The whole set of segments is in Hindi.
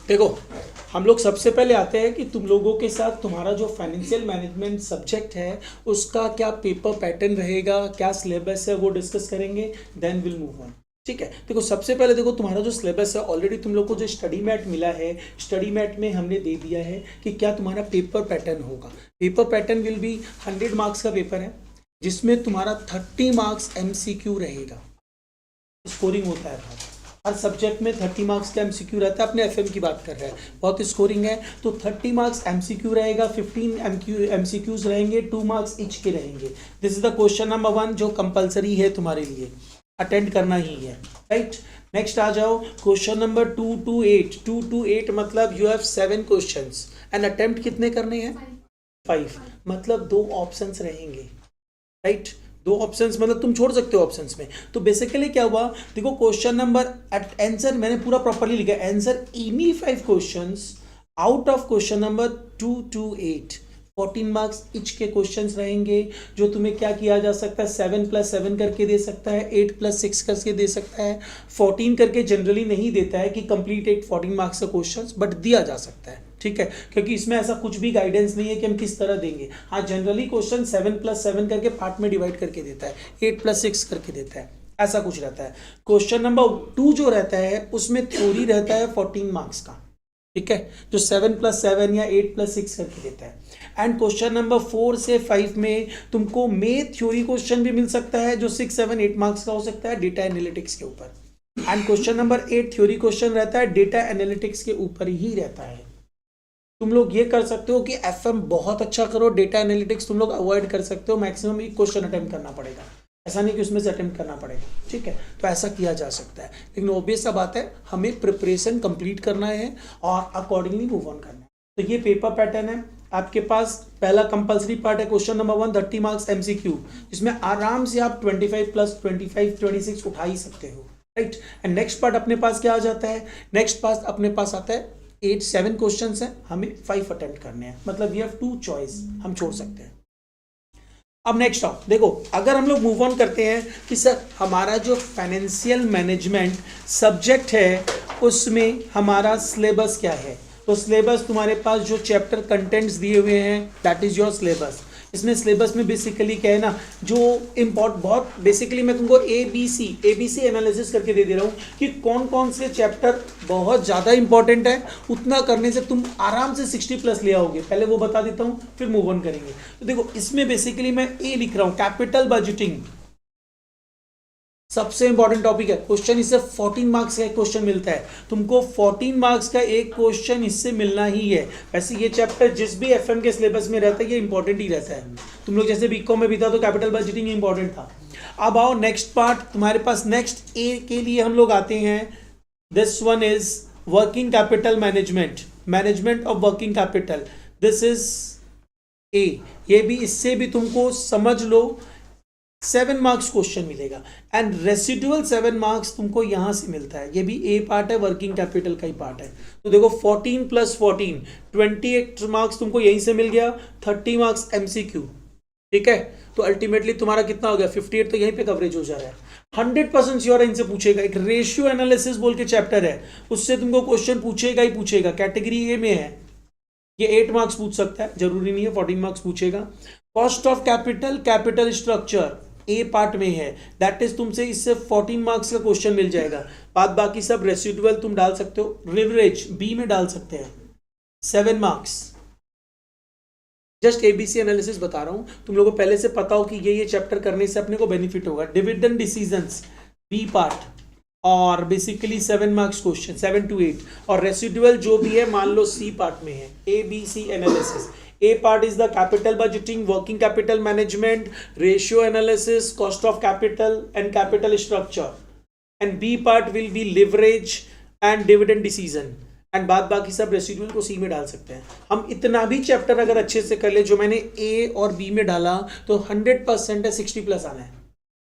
देखो, हम लोग सबसे पहले आते हैं कि तुम लोगों के साथ तुम्हारा जो फाइनेंशियल मैनेजमेंट सब्जेक्ट है उसका क्या पेपर पैटर्न रहेगा, क्या सिलेबस है, वो डिस्कस करेंगे। Then will move on. ठीक है, देखो सबसे पहले देखो तुम्हारा जो सिलेबस है ऑलरेडी तुम लोग को जो स्टडी मैट मिला है, स्टडी मैट में हमने दे दिया है कि क्या तुम्हारा पेपर पैटर्न होगा। Paper pattern will be 100 marks का पेपर है, जिसमें तुम्हारा 30 मार्क्स MCQ रहेगा। स्कोरिंग होता है हर सब्जेक्ट में 30 मार्क्स का MCQ रहता है। अपने FM की बात कर रहे हैं, बहुत स्कोरिंग है तो 30 मार्क्स MCQ रहेगा, 15 MCQs रहेंगे, 2 मार्क्स ईच के रहेंगे। This is the question number 1 जो कंपलसरी है तुम्हारे लिए, अटेंड करना ही है। राइट, नेक्स्ट आ जाओ क्वेश्चन नंबर 2 to 8। 2 to 8 मतलब you have 7 questions and attempt कितने करने हैं? 5। मतलब 2 ऑप्शंस रहेंगे। राइट, 2 ऑप्शंस मतलब तुम छोड़ सकते हो ऑप्शंस में। तो बेसिकली क्या हुआ, देखो क्वेश्चन नंबर आंसर मैंने पूरा प्रॉपर्ली लिखा है। Answer any 5 questions out of question number 2 to 8, 14 marks etch के क्वेश्चंस रहेंगे, जो तुम्हें क्या किया जा सकता है, 7 + 7 करके दे सकता है, 8 + 6 करके दे सकता है, 14 करके जनरली नहीं देता है कि कंप्लीट 14 मार्क्स का क्वेश्चंस, बट दिया जा सकता है। ठीक है, क्योंकि इसमें ऐसा कुछ भी गाइडेंस नहीं है कि हम किस तरह देंगे। हाँ, जनरली क्वेश्चन 7 + 7 करके पार्ट में डिवाइड करके देता है, 8 + 6 करके देता है, ऐसा कुछ रहता है। क्वेश्चन नंबर 2 जो रहता है उसमें थ्योरी रहता है 14 मार्क्स का। ठीक है, जो 7 + 7 या 8 + 6 करके देता है। एंड क्वेश्चन नंबर 4 से 5 में तुमको में थ्योरी क्वेश्चन भी मिल सकता है, जो 6, 7, 8 मार्क्स का हो सकता है डेटा एनालिटिक्स के ऊपर। And question number 8 theory question रहता है, डेटा एनालिटिक्स के ऊपर ही रहता है। तुम लोग ये कर सकते हो कि FM बहुत अच्छा करो, डेटा एनालिटिक्स तुम लोग अवॉइड कर सकते हो, मैक्सिमम एक क्वेश्चन अटेम्प्ट करना पड़ेगा, ऐसा नहीं कि उसमें से अटेम्प्ट करना पड़ेगा। ठीक है, तो ऐसा किया जा सकता है, लेकिन ऑब्वियस सा बात है हमें प्रिपरेशन कंप्लीट करना है और अकॉर्डिंगली मूव ऑन करना है। तो ये पेपर पैटर्न है आपके पास। पहला कंपलसरी पार्ट है क्वेश्चन नंबर 1 30 मार्क्स MCQ, जिसमें आराम से आप 25 + 25 26 उठा ही सकते हो। राइट, एंड नेक्स्ट पार्ट अपने पास क्या आ जाता है, नेक्स्ट पार्ट अपने पास आता है 7 क्वेश्चंस हैं, हमें 5 अटेम्प्ट करने हैं, मतलब वी हैव 2 चॉइस, हम छोड़ सकते हैं। अब नेक्स्ट आओ, देखो अगर हम लोग मूव ऑन करते हैं कि सर हमारा जो फाइनेंशियल मैनेजमेंट सब्जेक्ट है उसमें हमारा सिलेबस क्या है, तो सिलेबस तुम्हारे पास जो चैप्टर कंटेंट्स दिए हुए हैं दैट इज योर सिलेबस। इसमें सिलेबस में बेसिकली क्या है ना, जो बहुत बेसिकली मैं तुमको ABC एनालिसिस करके दे रहा हूँ कि कौन कौन से चैप्टर बहुत ज़्यादा इंपॉर्टेंट है। उतना करने से तुम आराम से 60+ ले आओगे। पहले वो बता देता हूँ, फिर मूव ऑन करेंगे। तो देखो इसमें बेसिकली मैं A लिख रहा हूँ, कैपिटल बजटिंग सबसे इंपॉर्टेंट टॉपिक है। क्वेश्चन इससे 14 मार्क्स का एक क्वेश्चन मिलता है, तुमको 14 मार्क्स का एक क्वेश्चन इससे मिलना ही है। वैसे ये चैप्टर जिस भी FM के सिलेबस में रहता है ये इंपॉर्टेंट ही रहता है। तुम लोग जैसे बीकॉम में भी था तो कैपिटल बजटिंग इंपॉर्टेंट था। अब आओ नेक्स्ट पार्ट तुम्हारे पास, नेक्स्ट A के लिए हम लोग आते हैं। This one is working capital management of working capital, this is A। ये भी, इससे भी तुमको समझ लो 7 मार्क्स क्वेश्चन मिलेगा एंड रेसिडुअल 7 मार्क्स तुमको यहां से मिलता है। ये भी A पार्ट है, वर्किंग कैपिटल का ही पार्ट है। तो देखो 14 + 14 28 मार्क्स तुमको यहीं से मिल गया, 30 मार्क्स MCQ। ठीक है, तो अल्टीमेटली तुम्हारा कितना हो गया 58, तो यहीं पे कवरेज हो जा रहा है। 100% श्योर है इनसे पूछेगा। एक रेशियो एनालिसिस बोल के चैप्टर है, उससे तुमको क्वेश्चन पूछेगा ही पूछेगा। कैटेगरी A में है, ये 8 मार्क्स पूछ सकता है, जरूरी नहीं है 14 मार्क्स पूछेगा। Cost of capital structure A part में है, दैट इज तुमसे इससे 14 मार्क्स का क्वेश्चन मिल जाएगा। बाद बाकी सब रेसिडुअल तुम डाल सकते हो। लिवरेज B में डाल सकते हैं, 7 मार्क्स। जस्ट ABC एनालिसिस बता रहा हूं, तुम लोगों को पहले से पता हो कि ये चैप्टर करने से अपने को बेनिफिट होगा। डिविडेंड डिसीजंस B पार्ट, और बेसिकली 7 मार्क्स क्वेश्चन 7 to 8, और रेसिडुअल जो भी है मान लो C पार्ट में है। ABC analysis, A part is the capital budgeting, working capital management, ratio analysis, cost of capital and capital structure, and B part will be leverage and dividend decision, and बाद बाकी सब रेसिडुअल को C में डाल सकते हैं। हम इतना भी चैप्टर अगर अच्छे से कर ले जो मैंने A और B में डाला तो 100% है 60+ आना है।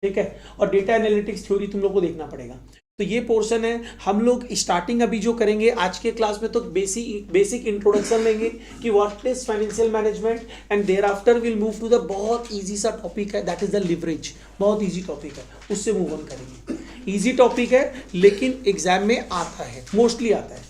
ठीक है, और डेटा एनालिटिक्स थ्योरी तुम लोग को देखना पड़ेगा। तो ये पोर्शन है, हम लोग स्टार्टिंग अभी जो करेंगे आज के क्लास में तो बेसिक इंट्रोडक्शन लेंगे कि what is financial management, and thereafter will move to the बहुत इजी सा टॉपिक है दैट इज द लिवरेज। बहुत इजी टॉपिक है, उससे मूव ऑन करेंगे। इजी टॉपिक है लेकिन एग्जाम में आता है, मोस्टली आता है।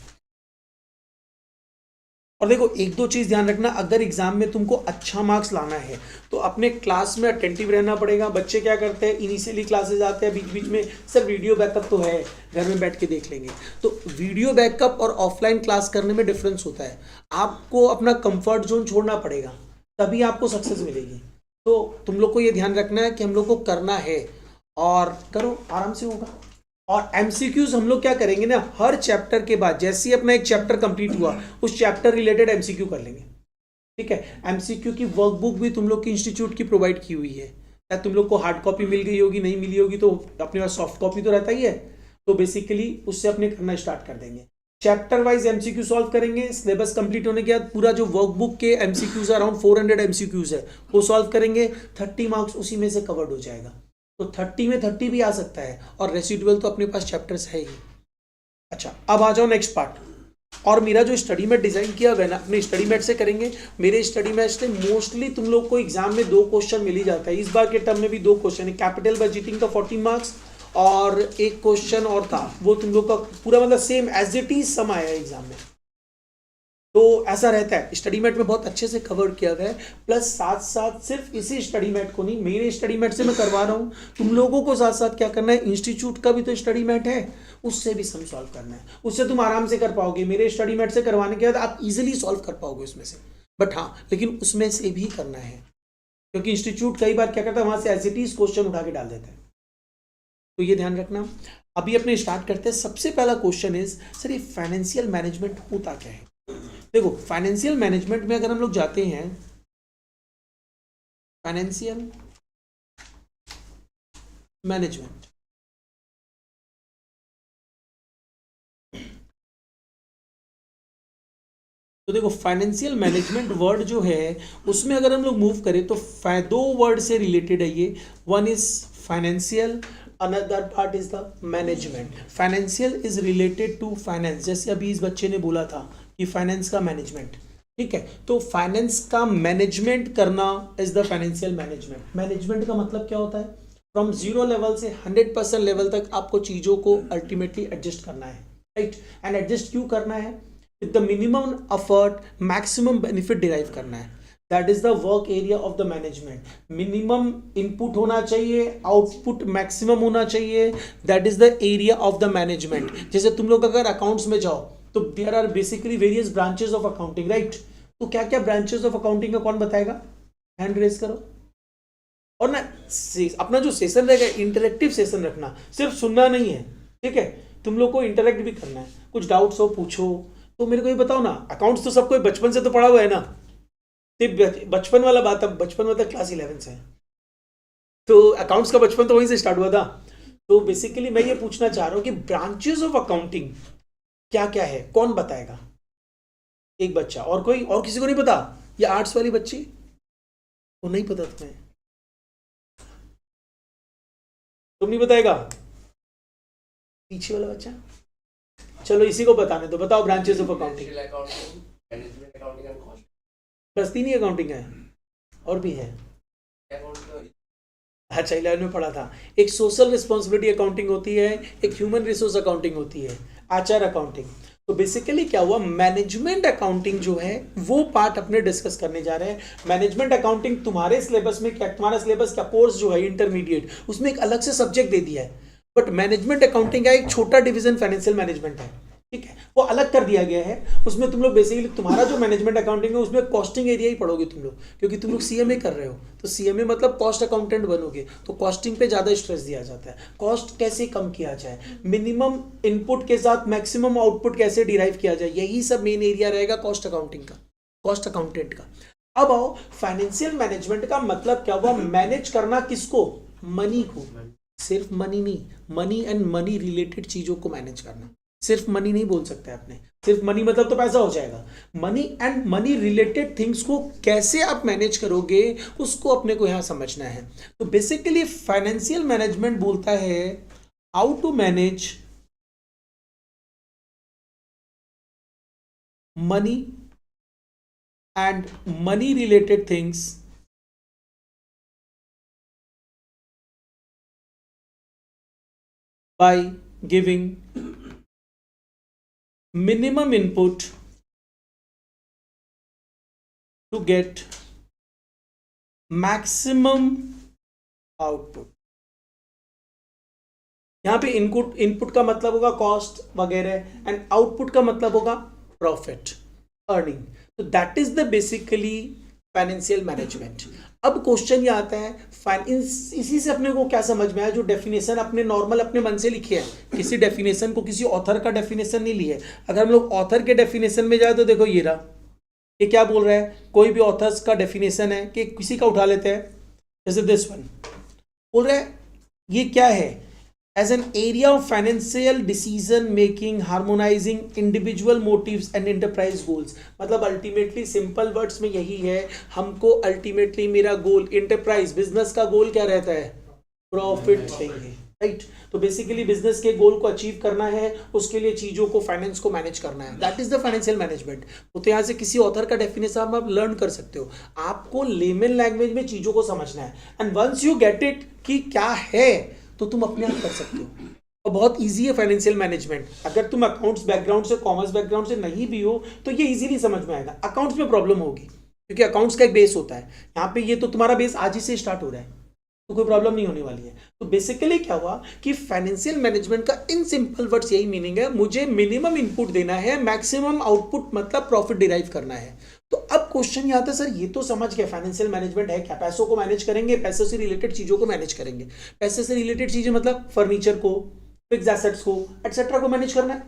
और देखो एक दो चीज ध्यान रखना, अगर एग्जाम में तुमको अच्छा मार्क्स लाना है तो अपने क्लास में अटेंटिव रहना पड़ेगा। बच्चे क्या करते हैं, इनिशियली क्लासेस आते हैं, बीच बीच में सर वीडियो बैकअप तो है, घर में बैठ के देख लेंगे। तो वीडियो बैकअप और ऑफलाइन क्लास करने में डिफरेंस होता है। आपको अपना कंफर्ट जोन छोड़ना पड़ेगा, तभी आपको सक्सेस मिलेगी। तो तुम लोग को ये ध्यान रखना है कि हम लोग को करना है, और करो, आराम से होगा। और एमसीक्यूज हम लोग क्या करेंगे ना, हर चैप्टर के बाद जैसे ही अपना एक चैप्टर कंप्लीट हुआ उस चैप्टर रिलेटेड एमसीक्यू कर लेंगे। ठीक है, एमसीक्यू की वर्कबुक भी तुम लोग की इंस्टीट्यूट की प्रोवाइड की हुई है। या तुम लोग को हार्ड कॉपी मिल गई होगी, नहीं मिली होगी तो अपने पास सॉफ्ट कॉपी तो रहता ही है। तो बेसिकली उससे अपने करना स्टार्ट कर देंगे। चैप्टर वाइज एमसीक्यू सॉल्व करेंगे। सिलेबस कंप्लीट होने के बाद पूरा जो वर्कबुक के एमसीक्यूज अराउंड 400 एमसीक्यूज है वो सॉल्व करेंगे। 30 मार्क्स उसी में से कवर्ड हो जाएगा। तो 30 में 30 भी आ सकता है, और रेसिडुअल तो अपने पास चैप्टर्स है ही। अच्छा, अब आ जाओ नेक्स्ट पार्ट। और मेरा जो स्टडी मैट डिजाइन किया हुआ है ना, अपने स्टडी मैट से करेंगे। मेरे स्टडी मैट से मोस्टली तुम लोग को एग्जाम में 2 क्वेश्चन मिल ही जाता है। इस बार के टर्म में भी 2 क्वेश्चन है, कैपिटल बजटिंग का 14 मार्क्स, और एक क्वेश्चन और था, वो तुम लोग का पूरा मतलब सेम एज इट इज सम आया है एग्जाम में। तो ऐसा रहता है, स्टडी मैट में बहुत अच्छे से कवर किया गया है। प्लस साथ साथ सिर्फ इसी स्टडी मैट को नहीं, मेरे स्टडी मैट से मैं करवा रहा हूँ, तुम लोगों को साथ साथ क्या करना है, इंस्टीट्यूट का भी तो स्टडी मैट है, उससे भी सम सॉल्व करना है। उससे तुम आराम से कर पाओगे। मेरे स्टडी मैट से करवाने के बाद आप इजिली सॉल्व कर पाओगे उसमें से। बट हाँ, लेकिन उसमें से भी करना है, क्योंकि इंस्टीट्यूट कई बार क्या करता है, वहां से एज इट इज क्वेश्चन उठा के डाल देता है। तो ये ध्यान रखना। अभी अपने स्टार्ट करते हैं। सबसे पहला क्वेश्चन इज, सर ये फाइनेंशियल मैनेजमेंट होता क्या है। देखो, फाइनेंशियल मैनेजमेंट में अगर हम लोग जाते हैं, फाइनेंशियल मैनेजमेंट, तो देखो फाइनेंशियल मैनेजमेंट वर्ड जो है उसमें अगर हम लोग मूव करें तो 2 वर्ड से रिलेटेड है ये। One is financial, another part is the management. Financial is related to finance, जैसे अभी इस बच्चे ने बोला था कि फाइनेंस का मैनेजमेंट। ठीक है, तो फाइनेंस का मैनेजमेंट करना is the financial management. Management का मतलब क्या होता है, फ्रॉम 0 लेवल से 100% लेवल तक आपको चीजों को अल्टीमेटली एडजस्ट करना है, राइट। एंड एडजस्ट क्यों करना है, with the minimum effort maximum benefit derive करना है। That is the work area of the management. Minimum input होना चाहिए, आउटपुट मैक्सिमम होना चाहिए। That is the area of the management. जैसे तुम लोग अगर अकाउंट्स में जाओ तो there are basically various branches of accounting, right. तो क्या क्या ब्रांचेस ऑफ अकाउंटिंग का कौन बताएगा, हैंड रेज करो। और ना अपना जो सेशन रहेगा इंटरेक्टिव सेशन रखना, सिर्फ सुनना नहीं है, ठीक है, तुम लोग को इंटरेक्ट भी करना है। कुछ डाउट्स हो पूछो। तो मेरे को ये बताओ ना, अकाउंट्स तो सबको बचपन से तो पढ़ा हुआ है ना, बचपन वाला बात, अब बचपन मतलब क्लास 11 से, तो अकाउंट्स का बचपन तो वहीं से स्टार्ट हुआ था। तो बेसिकली मैं ये पूछना चाह रहा हूँ कि ब्रांचेस ऑफ अकाउंटिंग क्या क्या है, कौन बताएगा। एक बच्चा, और कोई, और किसी को नहीं पता, ये आर्ट्स वाली बच्ची वो नहीं पता तुम्हें, तुम नहीं बताएगा, पीछे वाला बच्चा, चलो इसी को बताने तो बताओ ब्रांचेस ऑफ अकाउंटिंग। बस 3 ही अकाउंटिंग है, और भी है। अच्छा, 11 में पढ़ा था। एक सोशल रिस्पॉन्सिबिलिटी अकाउंटिंग होती है, एक ह्यूमन रिसोर्स अकाउंटिंग होती है, आचार अकाउंटिंग। तो बेसिकली क्या हुआ, मैनेजमेंट अकाउंटिंग जो है वो पार्ट अपने डिस्कस करने जा रहे हैं। मैनेजमेंट अकाउंटिंग तुम्हारे सिलेबस में क्या, तुम्हारा सिलेबस क्या, कोर्स जो है इंटरमीडिएट, उसमें एक अलग से सब्जेक्ट दे दिया है। बट मैनेजमेंट अकाउंटिंग का एक छोटा डिवीजन फाइनेंशियल मैनेजमेंट है, ठीक है, वो अलग कर दिया गया है। उसमें तुम लोग बेसिकली तुम्हारा जो मैनेजमेंट अकाउंटिंग है उसमें कॉस्टिंग एरिया ही पढ़ोगे तुम लोग, क्योंकि तुम लोग सीएमए कर रहे हो। तो सीएमए मतलब कॉस्ट अकाउंटेंट बनोगे, तो कॉस्टिंग पे ज़्यादा स्ट्रेस दिया जाता है। कॉस्ट कैसे कम किया जाए, मिनिमम इनपुट के साथ मैक्सिमम आउटपुट कैसे डिराइव किया जाए, यही सब मेन एरिया रहेगा कॉस्ट अकाउंटिंग का, कॉस्ट अकाउंटेंट का। अब आओ फाइनेंशियल मैनेजमेंट का मतलब क्या हुआ, मैनेज करना किसको, मनी को। सिर्फ मनी नहीं, मनी एंड मनी रिलेटेड चीजों को मैनेज करना। सिर्फ मनी नहीं बोल सकते आपने, सिर्फ मनी मतलब तो पैसा हो जाएगा। Money and money related things को कैसे आप मैनेज करोगे उसको अपने को यहां समझना है। तो बेसिकली फाइनेंशियल मैनेजमेंट बोलता है how to manage money and money related things by giving minimum input to get maximum output. यहां पे इनपुट का मतलब होगा कॉस्ट वगैरह, एंड आउटपुट का मतलब होगा प्रॉफिट, अर्निंग. तो that is the basically financial management. अब क्वेश्चन ये आता है इसी से अपने को क्या समझ में आया, जो डेफिनेशन अपने नॉर्मल अपने मन से लिखे है, किसी डेफिनेशन को, किसी ऑथर का डेफिनेशन नहीं लिए. अगर हम लोग ऑथर के डेफिनेशन में जाए तो देखो ये रहा, ये क्या बोल रहा है, कोई भी ऑथर्स का डेफिनेशन है कि किसी का उठा लेते हैं, जैसे दिस वन बोल रहा है ये क्या है, as an area of financial decision making harmonising individual motives and enterprise goals. मतलब अल्टीमेटली सिंपल वर्ड्स में यही है, हमको अल्टीमेटली मेरा गोल, एंटरप्राइज बिजनेस का गोल क्या रहता है, प्रॉफिट देंगे, राइट. तो बेसिकली बिजनेस के गोल को अचीव करना है, उसके लिए चीजों को, फाइनेंस को मैनेज करना है, that is the financial management. तो यहाँ से किसी ऑथर का डेफिनेशन आप लर्न कर सकते हो. आपको लेमन लैंग्वेज में चीजों को समझना है, and once you get it कि क्या है, तो तुम अपने आप कर सकते हो. और बहुत इजी है फाइनेंशियल मैनेजमेंट. अगर तुम अकाउंट्स बैकग्राउंड से, कॉमर्स बैकग्राउंड से नहीं भी हो तो ये इजीली समझ में आएगा. अकाउंट्स में प्रॉब्लम होगी क्योंकि अकाउंट्स का एक बेस होता है. यहाँ पे ये तो तुम्हारा बेस आज ही से स्टार्ट हो रहा है, तो कोई प्रॉब्लम नहीं होने वाली है. तो बेसिकली क्या हुआ कि फाइनेंशियल मैनेजमेंट का इन सिंपल वर्ड्स यही मीनिंग है, मुझे मिनिमम इनपुट देना है, मैक्सिमम आउटपुट मतलब प्रॉफिट डिराइव करना है. तो अब क्वेश्चन ये आता है, सर ये तो समझ गए फाइनेंशियल मैनेजमेंट है क्या, पैसों को मैनेज करेंगे, पैसों से रिलेटेड चीजों को मैनेज करेंगे. पैसे से रिलेटेड चीजें मतलब फर्नीचर को, फिक्स एसेट्स को, एटसेट्रा को मैनेज करना है,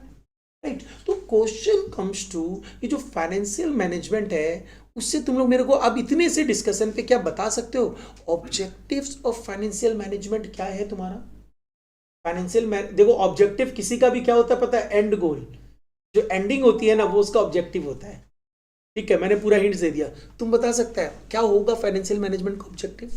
राइट. तो क्वेश्चन कम्स टू कि जो फाइनेंशियल मैनेजमेंट है उससे तुम लोग मेरे को अब इतने से डिस्कशन पे क्या बता सकते हो, ऑब्जेक्टिव्स ऑफ फाइनेंशियल मैनेजमेंट क्या है तुम्हारा. फाइनेंशियल देखो ऑब्जेक्टिव किसी का भी क्या होता है पता है, एंड गोल, जो एंडिंग होती है ना वो उसका ऑब्जेक्टिव होता है. ठीक है, मैंने पूरा हिंट दे दिया. तुम बता सकता है क्या होगा फाइनेंशियल मैनेजमेंट का ऑब्जेक्टिव.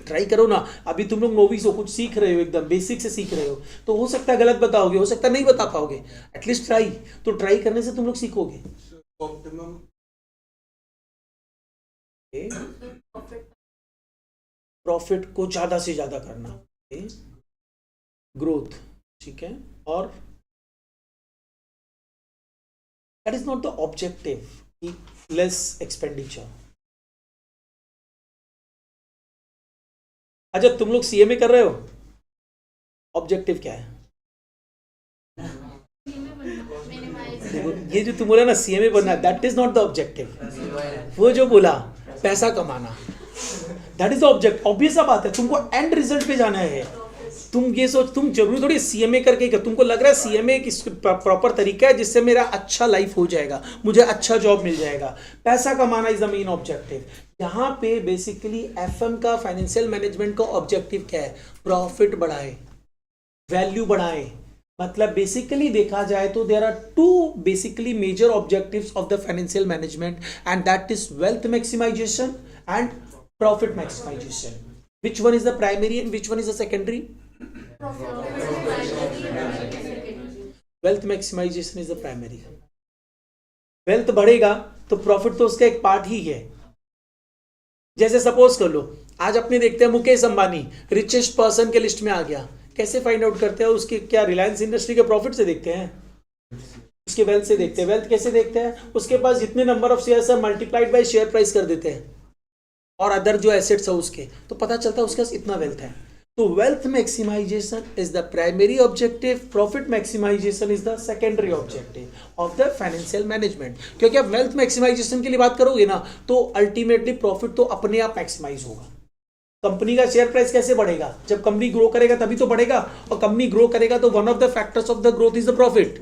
ट्राई करो ना. अभी तुम लोग नोविस हो, कुछ सीख रहे हो, एकदम बेसिक से सीख रहे हो, तो हो सकता है गलत बताओगे, हो सकता है नहीं बता पाओगे. एटलीस्ट ट्राई, तो ट्राई करने से तुम लोग सीखोगे. ऑप्टिमम प्रॉफिट को ज्यादा से ज्यादा करना, ग्रोथ, ठीक है. और that is not the objective, less expenditure. अच्छा तुम लोग सीएमए कर रहे हो, ऑब्जेक्टिव क्या है. देखो ये जो तुम बोला ना सीएमए बनना, that is not the objective. वो जो बोला पैसा कमाना, that is the object. Obvious सा बात है, तुमको एंड रिजल्ट पे जाना है. तुम ये सोच, तुम जरूरी थोड़ी सीएमए करके कर, तुमको लग रहा है सीएमए एक प्रॉपर तरीका है जिससे मेरा अच्छा लाइफ हो जाएगा, मुझे अच्छा जॉब मिल जाएगा. पैसा कमाना इज द मेन ऑब्जेक्टिव. यहाँ पे बेसिकली एफएम का, फाइनेंशियल मैनेजमेंट का ऑब्जेक्टिव क्या है, प्रॉफिट बढ़ाए, वैल्यू बढ़ाए. मतलब बेसिकली देखा जाए तो there are two basically major objectives of the financial management, and that is wealth maximisation and profit maximisation. Which one is the primary and which one is the secondary? Wealth maximization is the primary. Wealth बढ़ेगा तो प्रॉफिट तो उसका एक पार्ट ही है. जैसे सपोज कर लो, आज अपने देखते हैं मुकेश अंबानी रिचेस्ट पर्सन के लिस्ट में आ गया. कैसे फाइंड आउट करते हैं उसके, क्या रिलायंस इंडस्ट्री के प्रॉफिट से देखते हैं, उसके वेल्थ से देखते हैं. वेल्थ कैसे देखते हैं, उसके पास जितने नंबर ऑफ शेयर्स है मल्टीप्लाइड बाय शेयर प्राइस कर देते हैं, और अदर जो एसेट्स है उसके, तो पता चलता है उसके पास इतना वेल्थ है. तो wealth maximisation is the primary objective, profit maximisation is the secondary objective of the financial management. क्योंकि आप वेल्थ मैक्सिमाइजेशन के लिए बात करोगे ना तो अल्टीमेटली प्रॉफिट तो अपने आप मैक्सिमाइज होगा. कंपनी का शेयर प्राइस कैसे बढ़ेगा, जब कंपनी ग्रो करेगा तभी तो बढ़ेगा, और कंपनी ग्रो करेगा तो one of the factors of the growth is the profit,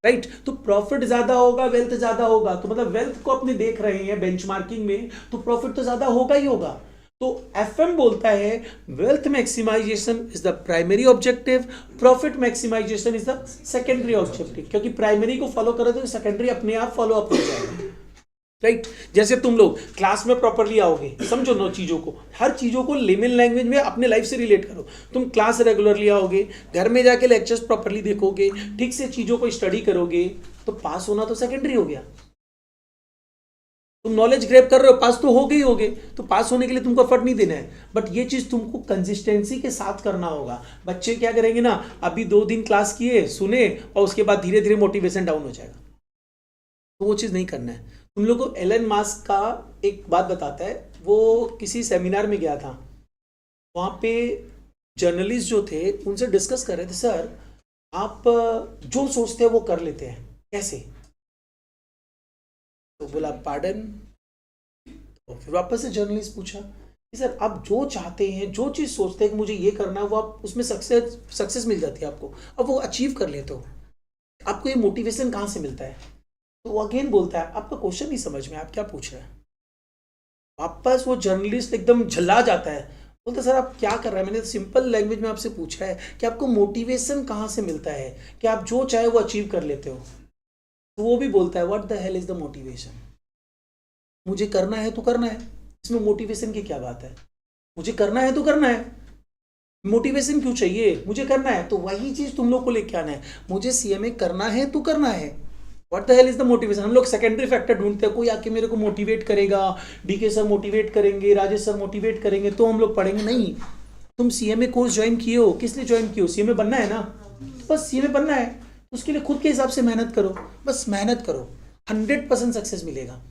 right. तो प्रॉफिट ज्यादा होगा, वेल्थ ज्यादा होगा, तो मतलब वेल्थ को अपने देख रहे हैं बेंचमार्किंग में, तो प्रॉफिट तो ज्यादा होगा ही होगा. तो एफएम बोलता है wealth maximisation is the primary objective, profit maximisation is the secondary objective. क्योंकि प्राइमरी को फॉलो करो तो सेकेंडरी अपने आप फॉलो अप हो जाएगा, राइट. जैसे तुम लोग क्लास में प्रॉपरली आओगे, समझो नो चीजों को, हर चीजों को लेमन लैंग्वेज में अपने लाइफ से रिलेट करो. तुम क्लास रेगुलरली आओगे, घर में जाके लेक्चर्स प्रॉपरली देखोगे, ठीक से चीजों को स्टडी करोगे, तो पास होना तो सेकेंडरी हो गया. तुम नॉलेज ग्रैब कर रहे हो, पास तो हो गए ही होगे, तो पास होने के लिए तुमको एफर्ट नहीं देना है, बट ये चीज तुमको कंसिस्टेंसी के साथ करना होगा. बच्चे क्या करेंगे ना, अभी 2 दिन क्लास किए, सुने, और उसके बाद धीरे धीरे मोटिवेशन डाउन हो जाएगा, तो वो चीज नहीं करना है. तुम लोग को एलन मास्क का एक बात बताता है, वो किसी सेमिनार में गया था, वहाँ पे जर्नलिस्ट जो थे उनसे डिस्कस कर रहे थे, सर आप जो सोचते हैं वो कर लेते हैं, कैसे? तो बोला पार्डन। तो फिर वापस से जर्नलिस्ट पूछा कि सर आप जो चाहते हैं, जो चीज़ सोचते हैं कि मुझे ये करना है, वो आप उसमें सक्सेस मिल जाती है आपको, अब वो अचीव कर लेते हो, आपको ये मोटिवेशन कहाँ से मिलता है? तो वो अगेन बोलता है आपका क्वेश्चन नहीं समझ में, आप क्या पूछ रहे हैं? वापस वो जर्नलिस्ट एकदम झल्ला जाता है, बोलते सर आप क्या कर रहे हैं, मैंने सिंपल लैंग्वेज में आपसे पूछा है कि आपको मोटिवेशन कहाँ से मिलता है कि आप जो चाहे वो अचीव कर लेते हो। तो वो भी बोलता है what the hell is the motivation, मुझे करना है तो करना है, इसमें मोटिवेशन की क्या बात है? मुझे करना है तो करना है, मोटिवेशन क्यों चाहिए? मुझे करना है। तो वही चीज तुम लोग को लेके आना है, मुझे सीएमए करना है तो करना है, what the hell is the motivation. हम लोग सेकेंडरी फैक्टर ढूंढते हैं, कोई आके मेरे को मोटिवेट करेगा, डीके सर मोटिवेट करेंगे, राजेश सर मोटिवेट करेंगे तो हम लोग पढ़ेंगे। नहीं, तुम सीएमए कोर्स ज्वाइन किए हो, किस लिए ज्वाइन किए हो? सीएमए बनना है ना, तो बस सीएमए बनना है, उसके लिए खुद के हिसाब से मेहनत करो, बस मेहनत करो, 100% सक्सेस मिलेगा।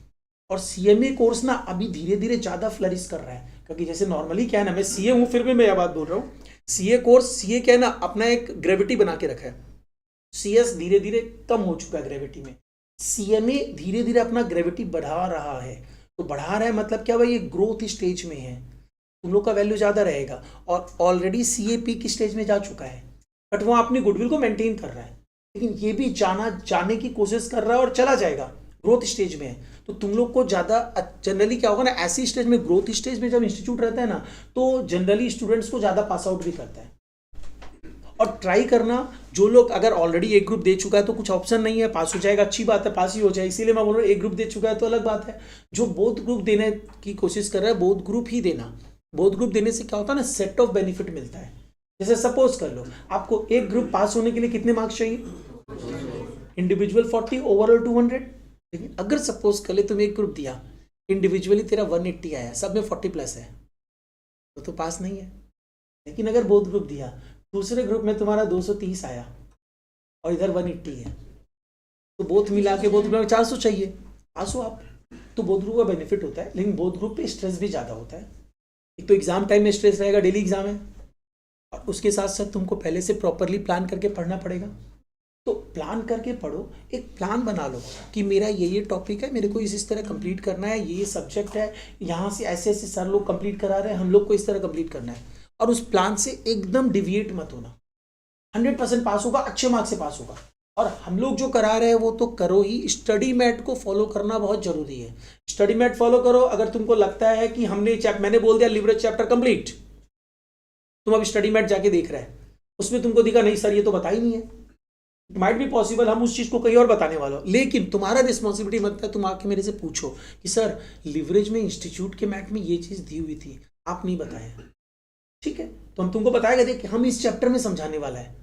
और सीएमए कोर्स ना अभी धीरे धीरे ज़्यादा फ्लरिश कर रहा है, क्योंकि जैसे नॉर्मली क्या है ना, मैं सीए हूँ फिर भी मैं यह बात बोल रहा हूँ, सीए कोर्स, सीए क्या है ना, अपना एक ग्रेविटी बना के रखा है, सीएस धीरे धीरे कम हो चुका है ग्रेविटी में, सीएमए धीरे धीरे अपना ग्रेविटी बढ़ा रहा है। तो बढ़ा रहा है मतलब क्या भाई, ये ग्रोथ स्टेज में है, तुम लोग का वैल्यू ज़्यादा रहेगा। और ऑलरेडी सीएपी की स्टेज में जा चुका है, बट वो अपनी गुडविल को मेंटेन कर रहा है, लेकिन ये भी जाने की कोशिश कर रहा है और चला जाएगा, ग्रोथ स्टेज में है। तो तुम लोग को ज़्यादा जनरली क्या होगा ना, ऐसी स्टेज में, ग्रोथ स्टेज में जब इंस्टीट्यूट रहता है ना, तो जनरली स्टूडेंट्स को ज़्यादा पास आउट भी करता है। और ट्राई करना, जो लोग अगर ऑलरेडी एक ग्रुप दे चुका है तो कुछ ऑप्शन नहीं है, पास हो जाएगा, अच्छी बात है, पास ही हो जाए, इसीलिए मैं बोल रहा हूँ एक ग्रुप दे चुका है तो अलग बात है। जो बोथ ग्रुप देने की कोशिश कर रहा है, बोथ ग्रुप ही देना। बोथ ग्रुप देने से क्या होता है ना, सेट ऑफ बेनिफिट मिलता है। जैसे सपोज कर लो, आपको एक ग्रुप पास होने के लिए कितने मार्क्स चाहिए? Individual 40, overall 200। लेकिन अगर सपोज कर ले तुम एक ग्रुप दिया, इंडिविजुअली तेरा 180 आया, सब में 40+ है, तो पास नहीं है। लेकिन अगर बोथ ग्रुप दिया, दूसरे ग्रुप में तुम्हारा 230 आया और इधर 180 है, तो बोथ मिला के बोथ ग्रुप में 400 चाहिए, पास हो आप। तो बोथ ग्रुप का बेनिफिट होता है, लेकिन बोथ ग्रुप पे स्ट्रेस भी ज़्यादा होता है। एक तो एग्जाम टाइम में स्ट्रेस रहेगा, डेली एग्जाम है, और उसके साथ साथ तुमको पहले से प्रॉपरली प्लान करके पढ़ना पड़ेगा। तो प्लान करके पढ़ो, एक प्लान बना लो कि मेरा ये टॉपिक है, मेरे को इस तरह कंप्लीट करना है, ये सब्जेक्ट है, यहाँ से ऐसे ऐसे सर लोग कंप्लीट करा रहे हैं, हम लोग को इस तरह कंप्लीट करना है। और उस प्लान से एकदम डिविएट मत होना, 100% पास होगा, अच्छे मार्क्स से पास होगा। और हम लोग जो करा रहे हैं वो तो करो ही, स्टडी मैट को फॉलो करना बहुत जरूरी है। स्टडी मैट फॉलो करो। अगर तुमको लगता है कि मैंने बोल दिया लिवरेज चैप्टर कंप्लीट, तुम अभी स्टडी मैट जाके देख रहे हैं, उसमें तुमको दिखा नहीं सर ये तो बता ही नहीं है, माइट बी पॉसिबल हम उस चीज को कहीं और बताने वाला हो। लेकिन तुम्हारा रिस्पॉन्सिबिलिटी बनता है, तुम आके मेरे से पूछो कि सर लिवरेज में इंस्टीट्यूट के मैट में ये चीज दी हुई थी, आप नहीं बताए, ठीक है, तो हम तुमको बताएगा देख हम इस चैप्टर में समझाने वाला है,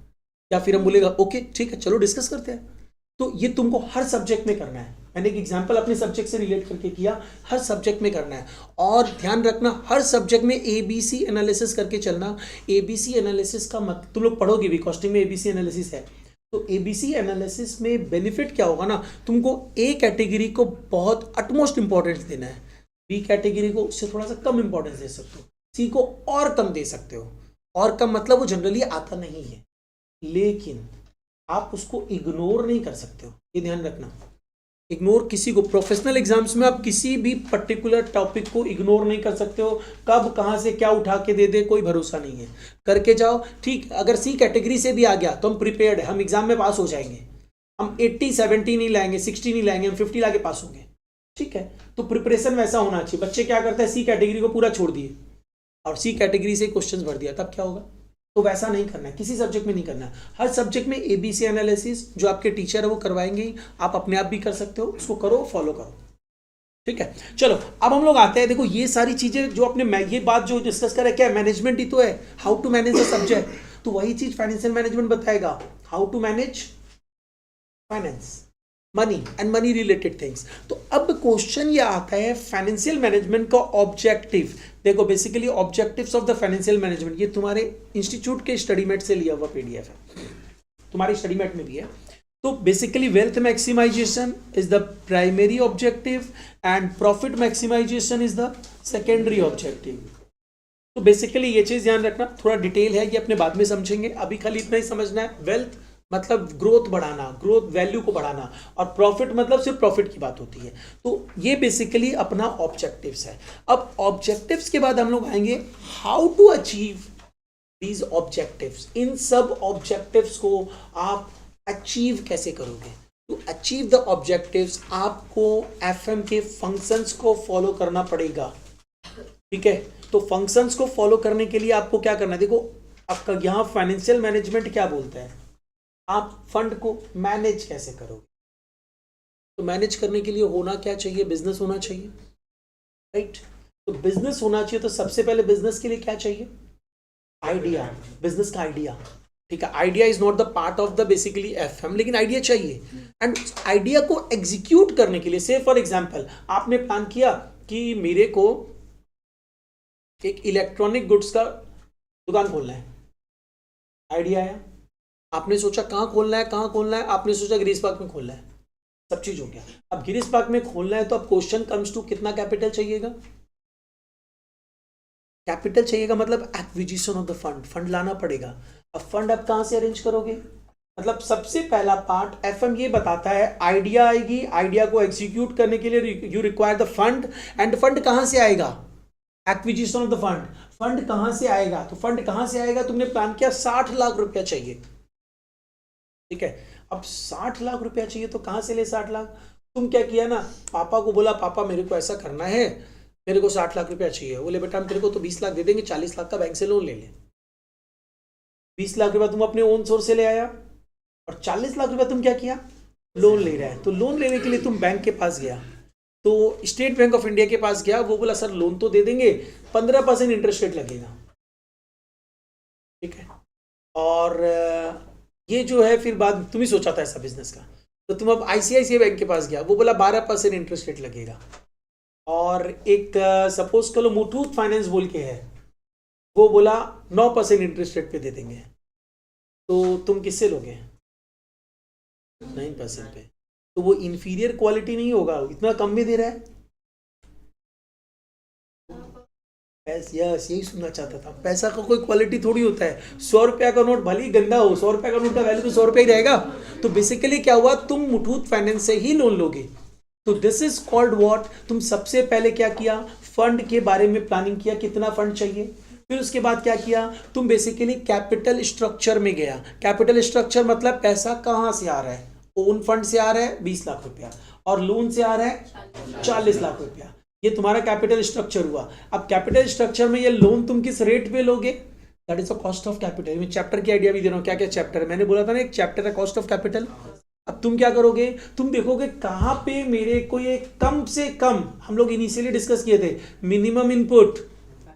या फिर हम बोलेगा ओके ठीक है चलो डिस्कस करते हैं। तो ये तुमको हर सब्जेक्ट में करना है। मैंने एक एग्जांपल अपने सब्जेक्ट से रिलेट करके किया, हर सब्जेक्ट में करना है। और ध्यान रखना, हर सब्जेक्ट में एबीसी एनालिसिस करके चलना। एबीसी एनालिसिस का मत तुम लोग पढ़ोगे भी, कॉस्टिंग में एबीसी एनालिसिस है। तो एबीसी एनालिसिस में बेनिफिट क्या होगा ना, तुमको ए कैटेगरी को बहुत अटमोस्ट इंपॉर्टेंस देना है, बी कैटेगरी को उससे थोड़ा सा कम इंपॉर्टेंस दे सकते हो, सी को और कम दे सकते हो। और कम मतलब वो जनरली आता नहीं है, लेकिन आप उसको इग्नोर नहीं कर सकते हो, ये ध्यान रखना। इग्नोर किसी को, प्रोफेशनल एग्जाम्स में आप किसी भी पर्टिकुलर टॉपिक को इग्नोर नहीं कर सकते हो, कब कहाँ से क्या उठा के दे दे कोई भरोसा नहीं है, करके जाओ। ठीक, अगर सी कैटेगरी से भी आ गया तो हम प्रिपेयर्ड है, हम एग्जाम में पास हो जाएंगे। हम 80 70 नहीं लाएंगे, 60 नहीं लाएंगे, हम 50 लाके पास होंगे, ठीक है। तो प्रिपरेशन वैसा होना चाहिए। बच्चे क्या करते हैं, सी कैटेगरी को पूरा छोड़ दिए और सी कैटेगरी से क्वेश्चन भर दिया, तब क्या होगा? तो वैसा नहीं करना है, किसी सब्जेक्ट में नहीं करना है। हर सब्जेक्ट में एबीसी एनालिसिस जो आपके टीचर है वो करवाएंगे ही, आप अपने आप भी कर सकते हो, उसको करो, फॉलो करो, ठीक है। चलो अब हम लोग आते हैं, देखो ये सारी चीजें जो अपने ये बात जो डिस्कस कर रहे हैं, क्या मैनेजमेंट ही तो है, how to manage a subject. तो वही चीज फाइनेंशियल मैनेजमेंट बताएगा, how to manage finance, money and money related things. तो अब क्वेश्चन ये आता है फाइनेंशियल मैनेजमेंट का ऑब्जेक्टिव। देखो basically objectives of the financial management, ये तुम्हारे इंस्टीट्यूट के स्टडी मेट से लिया हुआ पीडीएफ है, तुम्हारी स्टडी मेट में भी है। तो basically wealth maximisation is the primary objective and profit maximisation is the secondary objective. तो बेसिकली ये चीज ध्यान रखना, थोड़ा डिटेल है, ये अपने बाद में समझेंगे, अभी खाली इतना ही समझना है। वेल्थ मतलब ग्रोथ बढ़ाना, ग्रोथ वैल्यू को बढ़ाना, और प्रॉफिट मतलब सिर्फ प्रॉफिट की बात होती है। तो ये बेसिकली अपना ऑब्जेक्टिव्स है। अब ऑब्जेक्टिव्स के बाद हम लोग आएंगे how to achieve these objectives. इन सब ऑब्जेक्टिव्स को आप अचीव कैसे करोगे? टू अचीव द ऑब्जेक्टिव्स आपको एफएम के फंक्शंस को फॉलो करना पड़ेगा, ठीक है। तो फंक्शंस को फॉलो करने के लिए आपको क्या करना है? देखो आपका यहाँ फाइनेंशियल मैनेजमेंट क्या बोलता है, आप फंड को मैनेज कैसे करोगे? तो मैनेज करने के लिए होना क्या चाहिए? बिजनेस होना चाहिए, राइट। तो बिजनेस होना चाहिए, तो सबसे पहले बिजनेस के लिए क्या चाहिए? आइडिया, बिजनेस का आइडिया, ठीक है। Idea is not the part of the basically FM, लेकिन आइडिया चाहिए। एंड आइडिया को एग्जीक्यूट करने के लिए, से फॉर एग्जांपल आपने प्लान किया कि मेरे को एक इलेक्ट्रॉनिक गुड्स का दुकान खोलना है, आइडिया आया, आपने सोचा कहाँ खोलना है, कहाँ खोलना है, आपने सोचा गिरीश पार्क में खोलना है, सब चीज हो गया। अब गिरीश पार्क में खोलना है, तो अब क्वेश्चन कम्स टू कितना कैपिटल चाहिएगा? कैपिटल चाहिएगा, मतलब acquisition of the fund, fund लाना पड़ेगा। अब फंड आप कहाँ से अरेंज करोगे? मतलब सबसे पहला पार्ट एफएम ये बताता है, आइडिया आएगी, आइडिया को एग्जीक्यूट करने के लिए you require the fund, end fund कहाँ से आएगा? Acquisition of the fund. Fund कहां से आएगा? तो फंड कहां से आएगा? तुमने प्लान किया 60 लाख रुपया चाहिए, ठीक है। अब 60 लाख रुपया चाहिए, तो कहां से ले 60 लाख? तुम क्या किया ना, पापा को बोला, पापा मेरे को ऐसा करना है, मेरे को 60 लाख रुपया चाहिए। बोले बेटा हम तेरे को तो 20 लाख दे देंगे, 40 लाख का बैंक से लोन ले ले। 20 लाख रुपया तुम अपने ओन सोर्स से ले आया, और 40 लाख रुपया तुम क्या किया? लोन ले रहा है। तो लोन लेने के लिए तुम बैंक के पास गया, तो स्टेट बैंक ऑफ इंडिया के पास गया, वो बोला सर लोन तो दे देंगे, 15% इंटरेस्ट रेट लगेगा, ठीक है। और ये जो है फिर बाद तुम ही सोचा था ऐसा बिजनेस का, तो तुम अब आईसीआईसीआई बैंक के पास गया, वो बोला 12% इंटरेस्ट रेट लगेगा। और एक सपोज करो मुथूट फाइनेंस बोल के है, वो बोला 9% इंटरेस्ट रेट पे दे देंगे, तो तुम किससे लोगे? 9% पे। तो वो इंफीरियर क्वालिटी नहीं होगा, इतना कम में दे रहा है। यस, यही सुनना चाहता था। पैसा का कोई क्वालिटी थोड़ी होता है। 100 रुपया का नोट भले ही गंदा हो, 100 रुपया का नोट का वैल्यू तो 100 रुपया ही रहेगा। तो बेसिकली क्या हुआ, तुम मुथूट फाइनेंस से ही लोन लोगे। तो दिस इज कॉल्ड व्हाट, तुम सबसे पहले क्या किया, फंड के बारे में प्लानिंग किया, कितना फंड चाहिए। फिर उसके बाद क्या किया, तुम बेसिकली कैपिटल स्ट्रक्चर में गया। कैपिटल स्ट्रक्चर मतलब पैसा कहाँ से आ रहा है? ओन फंड से आ रहा है 20 लाख रुपया, और लोन से आ रहा है 40 लाख रुपया। ये तुम्हारा कैपिटल स्ट्रक्चर हुआ। अब कैपिटल स्ट्रक्चर में ये लोन तुम किस रेट पे लोगे? That is the cost of capital. मैं चैप्टर की आइडिया भी दे रहा हूँ, क्या क्या चैप्टर है, मैंने बोला था ना एक चैप्टर है कॉस्ट ऑफ कैपिटल। अब तुम क्या करोगे, तुम देखोगे कहाँ पे मेरे को ये कम से कम, हम लोग इनिशियली डिस्कस किए थे, मिनिमम इनपुट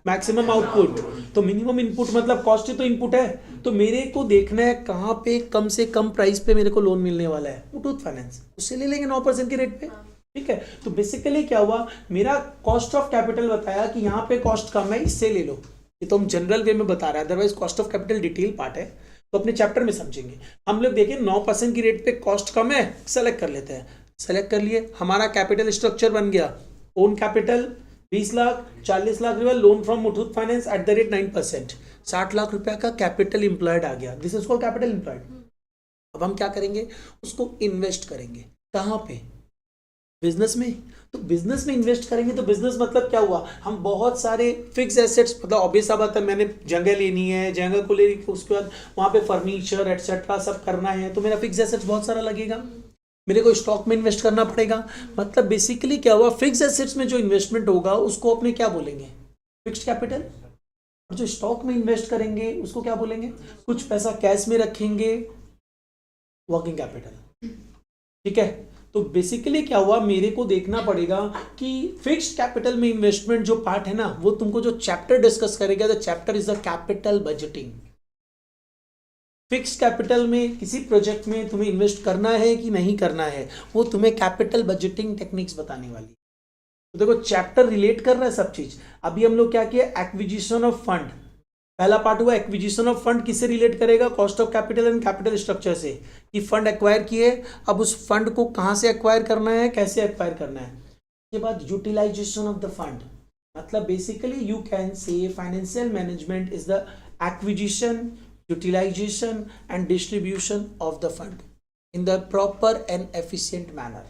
मैक्सिमम आउटपुट। तो मिनिमम इनपुट मतलब कॉस्ट ही तो इनपुट है, तो मेरे को देखना है कहाँ पे कम से कम प्राइस पे मेरे को लोन मिलने वाला है। मुथूट फाइनेंस, उससे ले लेंगे 9% के रेट पे, ठीक है। तो बेसिकली क्या हुआ, मेरा कॉस्ट ऑफ कैपिटल बताया कि यहाँ पे कॉस्ट कम है, इससे ले लो। ये तो हम जनरल वे में बता रहे हैं, otherwise cost of capital detail part है, तो अपने चैप्टर में समझेंगे। हम लोग देखिए 9% की रेट पे कॉस्ट कम है, सेलेक्ट कर लेते हैं। सेलेक्ट कर लिए, हमारा कैपिटल स्ट्रक्चर बन गया, ओन कैपिटल 20 लाख, 40 लाख रुपया, loan from Muthoot finance at the rate 9%, 60 lakh रुपया का कैपिटल इंप्लॉयड आ गया। This is called capital employed. अब हम क्या करेंगे, उसको इन्वेस्ट करेंगे। कहाँ पे? बिजनेस में। तो बिजनेस में इन्वेस्ट करेंगे, तो बिजनेस मतलब क्या हुआ, हम बहुत सारे फिक्स एसेट्स, मतलब ऑब्वियस सा बात है, मैंने जगह लेनी है, जगह को लेने के उसके बाद वहाँ पे फर्नीचर एटसेट्रा सब करना है, तो मेरा फिक्स एसेट्स बहुत सारा लगेगा, मेरे को स्टॉक में इन्वेस्ट करना पड़ेगा। मतलब बेसिकली क्या हुआ, फिक्स एसेट्स में जो इन्वेस्टमेंट होगा उसको अपने क्या बोलेंगे, फिक्स्ड कैपिटल। और जो स्टॉक में इन्वेस्ट करेंगे उसको क्या बोलेंगे, कुछ पैसा कैश में रखेंगे, वर्किंग कैपिटल, ठीक है। तो बेसिकली क्या हुआ, मेरे को देखना पड़ेगा कि फिक्स्ड कैपिटल में इन्वेस्टमेंट जो पार्ट है ना, वो तुमको जो चैप्टर डिस्कस करेगा, the chapter is the capital budgeting. Fixed capital में किसी प्रोजेक्ट में तुम्हें इन्वेस्ट करना है कि नहीं करना है, वो तुम्हें कैपिटल बजटिंग टेक्निक्स बताने वाली। तो देखो चैप्टर रिलेट कर रहा है सब चीज। अभी हम लोग क्या किया, एक्विजिशन ऑफ फंड, पहला पार्ट हुआ एक्विजिशन ऑफ फंड, किससे रिलेट करेगा, cost of capital and capital structure से, कि फंड एक्वायर किए, अब उस फंड को कहाँ से एक्वायर करना है, कैसे एक्वायर करना है। उसके बाद यूटिलाइजेशन ऑफ द फंड, मतलब basically you can say financial management is the acquisition, utilisation and distribution of the fund in the proper and efficient manner.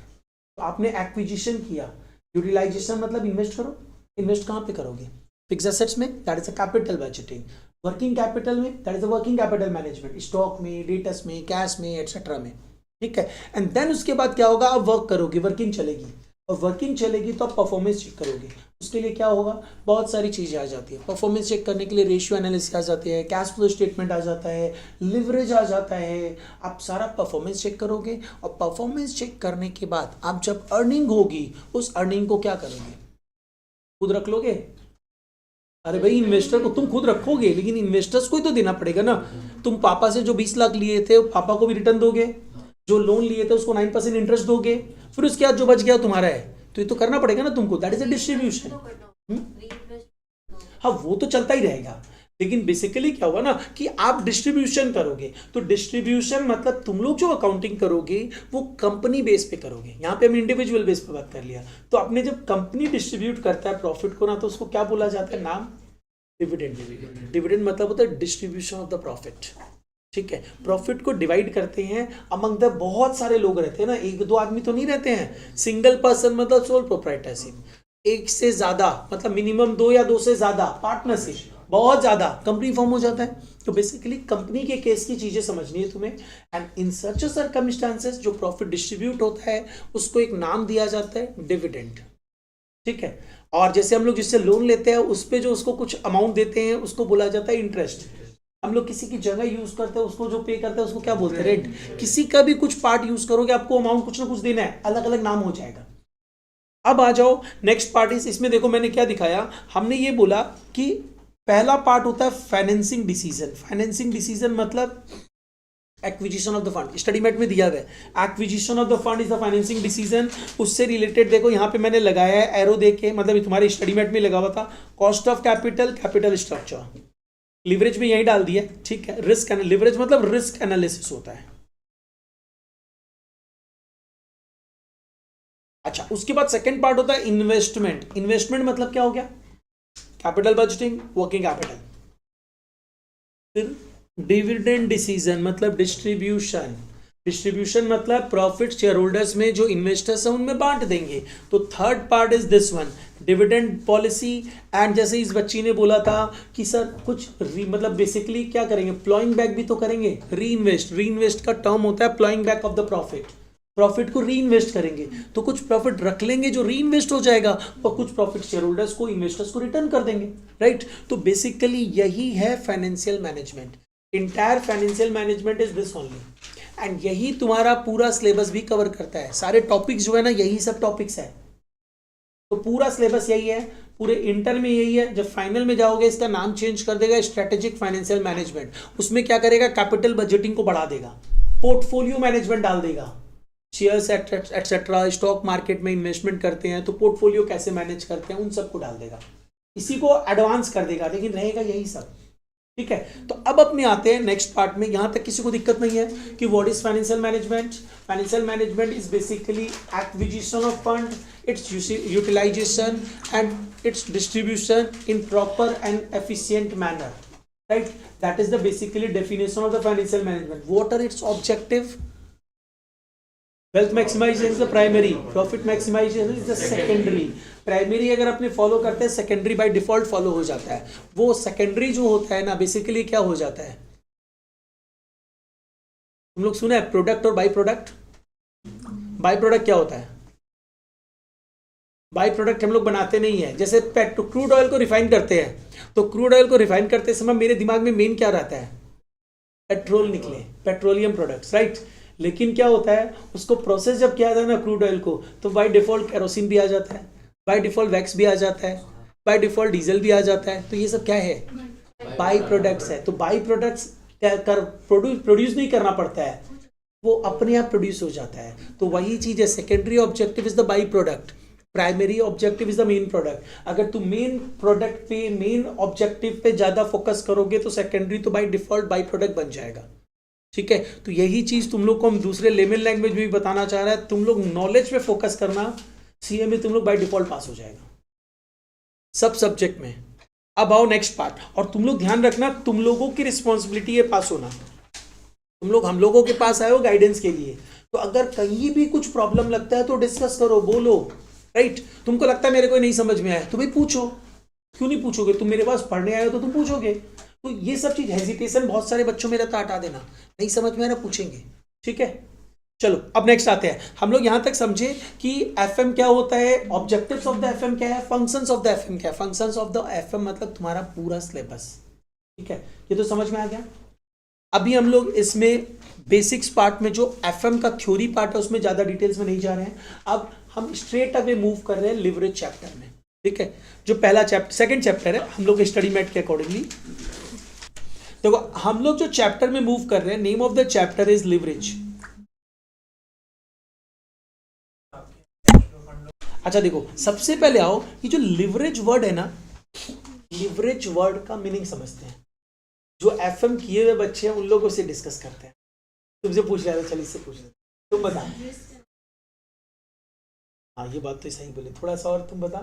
तो आपने एक्विजिशन किया, यूटिलाइजेशन मतलब इन्वेस्ट करो, इन्वेस्ट कहाँ पे करोगे, फिक्स एसेट्स में, that is a capital budgeting, working capital में, that is a working capital management, stock में, डेटर्स में, कैश में, एटसेट्रा में, ठीक है। एंड देन उसके बाद क्या होगा, आप वर्क करोगे, वर्किंग चलेगी, और वर्किंग चलेगी तो आप परफॉर्मेंस चेक करोगे। उसके लिए क्या होगा, बहुत सारी चीज़ें आ जाती है। परफॉर्मेंस चेक करने के लिए रेशियो एनालिसिस आ जाती है, कैश फ्लो स्टेटमेंट आ जाता है, लिवरेज आ जाता है। आप सारा परफॉर्मेंस चेक करोगे, और परफॉर्मेंस चेक करने के बाद आप जब अर्निंग होगी, उस अर्निंग को क्या करोगे, खुद रख लोगे। अरे भाई, इन्वेस्टर को तुम खुद रखोगे, लेकिन इन्वेस्टर्स को ही तो देना पड़ेगा ना। तुम पापा से जो 20 लाख लिए थे, पापा को भी रिटर्न दोगे, जो लोन लिए थे उसको 9% इंटरेस्ट दोगे, फिर उसके बाद जो बच गया तुम्हारा है, तो ये तो करना पड़ेगा ना तुमको, दैट इज अ डिस्ट्रीब्यूशन। हाँ, वो तो चलता ही रहेगा, लेकिन बेसिकली क्या होगा ना कि आप डिस्ट्रीब्यूशन करोगे, तो डिस्ट्रीब्यूशन मतलब तुम लोग जो अकाउंटिंग करोगे वो कंपनी बेस पे करोगे। यहाँ पे हम इंडिविजुअल बेस पे बात कर लिया, तो अपने जब कंपनी डिस्ट्रीब्यूट करता है प्रॉफिट को ना, तो उसको क्या बोला जाता है, नाम डिविडेंड। डिविडेंड मतलब होता है डिस्ट्रीब्यूशन ऑफ द प्रॉफिट, ठीक है। प्रॉफिट को डिवाइड करते हैं अमंग द, बहुत सारे लोग रहते हैं ना, एक दो आदमी तो नहीं रहते हैं, सिंगल पर्सन मतलब सोल प्रोप्राइटरशिप, एक से ज्यादा मतलब मिनिमम 2 या 2 से ज्यादा, पार्टनरशिप बहुत ज्यादा, कंपनी फॉर्म हो जाता है। तो बेसिकली कंपनी के केस की चीजें समझनी है तुम्हें। एंड इन सच सर्कमस्टांसेस जो प्रॉफिट डिस्ट्रीब्यूट होता है उसको एक नाम दिया जाता है डिविडेंड, ठीक है। और जैसे हम लोग जिससे लोन लेते हैं उस पे जो उसको कुछ अमाउंट देते हैं उसको बोला जाता है इंटरेस्ट। हम लोग किसी की जगह यूज करते हैं, उसको जो पे करते हैं उसको क्या बोलते हैं, रेंट। किसी का भी कुछ पार्ट यूज करोगे, आपको अमाउंट कुछ ना कुछ देना है, अलग अलग नाम हो जाएगा। अब आ जाओ नेक्स्ट पार्ट इज, इसमें देखो मैंने क्या दिखाया, हमने ये बोला कि पहला पार्ट होता है फाइनेंसिंग डिसीजन। फाइनेंसिंग डिसीजन मतलब acquisition of the fund, study mate में दिया गया acquisition of the fund is the financing decision. उससे रिलेटेड देखो यहाँ पे मैंने लगाया है एरो दे के, मतलब तुम्हारे स्टडी मेट में लगा हुआ था, cost of capital, capital structure, leverage में यही डाल दिया, ठीक है। रिस्क, लिवरेज मतलब रिस्क एनालिसिस होता है। अच्छा, उसके बाद सेकंड पार्ट होता है इन्वेस्टमेंट। इन्वेस्टमेंट मतलब क्या हो गया, कैपिटल बजटिंग, वर्किंग कैपिटल। फिर डिविडेंड डिसीजन मतलब डिस्ट्रीब्यूशन। डिस्ट्रीब्यूशन मतलब प्रॉफिट शेयर होल्डर्स में जो इन्वेस्टर्स हैं उनमें बांट देंगे। तो third part is this one, dividend policy. And जैसे इस बच्ची ने बोला था कि सर कुछ मतलब बेसिकली क्या करेंगे, प्लॉइंग बैक भी तो करेंगे, री इन्वेस्ट। री इन्वेस्ट का टर्म होता है ploughing back of the profit. Profit को री इन्वेस्ट करेंगे, तो कुछ प्रॉफिट रख लेंगे जो री इन्वेस्ट हो जाएगा, और कुछ प्रॉफिट शेयर होल्डर्स को, इन्वेस्टर्स को रिटर्न कर देंगे, राइट। तो बेसिकली यही है financial management. Entire financial management is this only. And यही तुम्हारा पूरा सिलेबस भी कवर करता है, सारे टॉपिक्स जो है ना यही सब टॉपिक्स है। तो पूरा सिलेबस यही है, पूरे इंटर में यही है। जब फाइनल में जाओगे इसका नाम चेंज कर देगा स्ट्रेटेजिक फाइनेंशियल मैनेजमेंट। उसमें क्या करेगा, कैपिटल बजटिंग को बढ़ा देगा, पोर्टफोलियो मैनेजमेंट डाल देगा, शेयर्स एटसेट्रा, स्टॉक मार्केट में इन्वेस्टमेंट करते हैं तो पोर्टफोलियो कैसे मैनेज करते हैं उन सबको डाल देगा, इसी को एडवांस कर देगा, लेकिन रहेगा यही सब, ठीक है। तो अब अपने आते हैं नेक्स्ट पार्ट में। यहां तक किसी को दिक्कत नहीं है कि what is financial management. Financial management is basically acquisition of fund, it's utilisation and it's distribution in proper and efficient manner, right. That is the basically definition of the financial management. What are it's objective, wealth maximisation is the primary, profit maximisation is the secondary. Primary अगर अपने फॉलो करते हैं, सेकेंडरी बाय डिफॉल्ट फॉलो हो जाता है। वो सेकेंडरी जो होता है ना बेसिकली क्या हो जाता है, तुम लोग सुना है प्रोडक्ट और बाई प्रोडक्ट। बाई प्रोडक्ट क्या होता है, बाई प्रोडक्ट हम लोग बनाते नहीं है। जैसे क्रूड ऑयल को रिफाइन करते हैं, तो क्रूड ऑयल को रिफाइन करते समय मेरे दिमाग में मेन क्या रहता है, पेट्रोल निकले, पेट्रोलियम प्रोडक्ट्स, राइट। लेकिन क्या होता है, उसको प्रोसेस जब किया जाता है ना क्रूड ऑयल को, तो बाय डिफॉल्ट केरोसिन भी आ जाता है, बाय डिफॉल्ट वैक्स भी आ जाता है, बाय डिफॉल्ट डीजल भी आ जाता है। तो ये सब क्या है, बाई प्रोडक्ट्स है। तो बाई प्रोडक्ट्स प्रोड्यूस नहीं करना पड़ता है, वो अपने आप प्रोड्यूस हो जाता है। तो वही चीज है, secondary objective is the by product. Primary objective is the main product. अगर तुम मेन प्रोडक्ट पे, मेन ऑब्जेक्टिव पे ज्यादा फोकस करोगे तो सेकेंडरी तो बाय डिफॉल्ट बाई प्रोडक्ट बन जाएगा। ठीक है, तो यही चीज तुम लोग को हम दूसरे लेमन लैंग्वेज में भी बताना चाह रहा है। तुम लोग नॉलेज पे फोकस करना, सीए में तुम लोग बाय डिफॉल्ट पास हो जाएगा सब सब्जेक्ट में। अब आओ नेक्स्ट पार्ट, और तुम लोग ध्यान रखना, तुम लोगों की रिस्पॉन्सिबिलिटी है पास होना। तुम लोग हम लोगों के पास आए हो गाइडेंस के लिए, तो अगर कहीं भी कुछ प्रॉब्लम लगता है तो डिस्कस करो, बोलो, राइट। तुमको लगता है मेरे को नहीं समझ में आया तो भाई पूछो, क्यों नहीं पूछोगे? तुम मेरे पास पढ़ने आए हो तो तुम पूछोगे। तो ये सब चीज, हेजिटेशन बहुत सारे बच्चों में रहता, हटा देना, नहीं समझ में आ रहा पूछेंगे। ठीक है, चलो अब नेक्स्ट आते हैं। हम लोग यहां तक समझे कि एफएम क्या होता है, ऑब्जेक्टिव्स ऑफ द एफएम क्या है, फंक्शंस ऑफ द एफएम क्या है। फंक्शंस ऑफ द एफएम मतलब तुम्हारा पूरा सिलेबस। ठीक है, ये तो समझ में आ गया। अभी हम लोग इसमें बेसिक्स पार्ट में जो एफएम का थ्योरी पार्ट है उसमें ज्यादा डिटेल्स में नहीं जा रहे हैं। अब हम स्ट्रेट अवे मूव कर रहे हैं लिवरेज चैप्टर में। ठीक है, जो पहला चैप्टर, सेकंड चैप्टर है हम लोग स्टडी मैट के अकॉर्डिंगली। देखो हम लोग जो चैप्टर में मूव कर रहे हैं, name of the chapter is leverage. अच्छा देखो, सबसे पहले आओ, ये जो लिवरेज वर्ड है ना, लिवरेज वर्ड का मीनिंग समझते हैं। जो एफएम किए हुए बच्चे हैं उन लोगों से डिस्कस करते हैं। तुमसे पूछ रहे थे, चल इससे पूछ रहे, तुम बता। हाँ ये बात तो सही बोले, थोड़ा सा और तुम बता।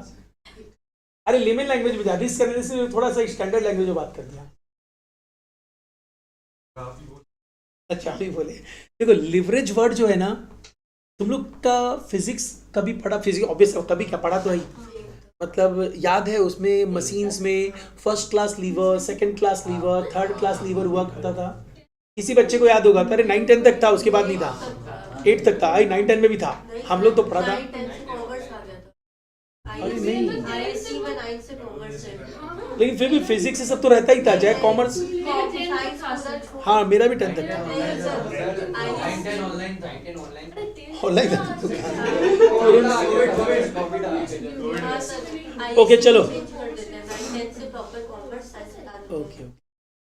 अरे लेमन लैंग्वेज में जा, रिस्क करने से थोड़ा सा स्टैंडर्ड लैंग्वेज में बात कर दिया। अच्छा अभी बोले, देखो लिवरेज वर्ड जो है ना, तुम लोग का फिजिक्स कभी पढ़ा, फिजिक्स ऑब्वियस कभी क्या पढ़ा तो है, मतलब याद है उसमें मशीन्स में first class lever, second class lever, third class liver हुआ करता था। किसी बच्चे को याद होगा, अरे 9-10 तक था, उसके बाद नहीं था, 8 तक था, 9-10 में भी था, हम लोग तो पढ़ा था। अरे नहीं, लेकिन फिर भी फिजिक्स से सब तो रहता ही था, चाहे कॉमर्स। हाँ मेरा भी 10 तक था, ऑनलाइन ओके चलो ओके।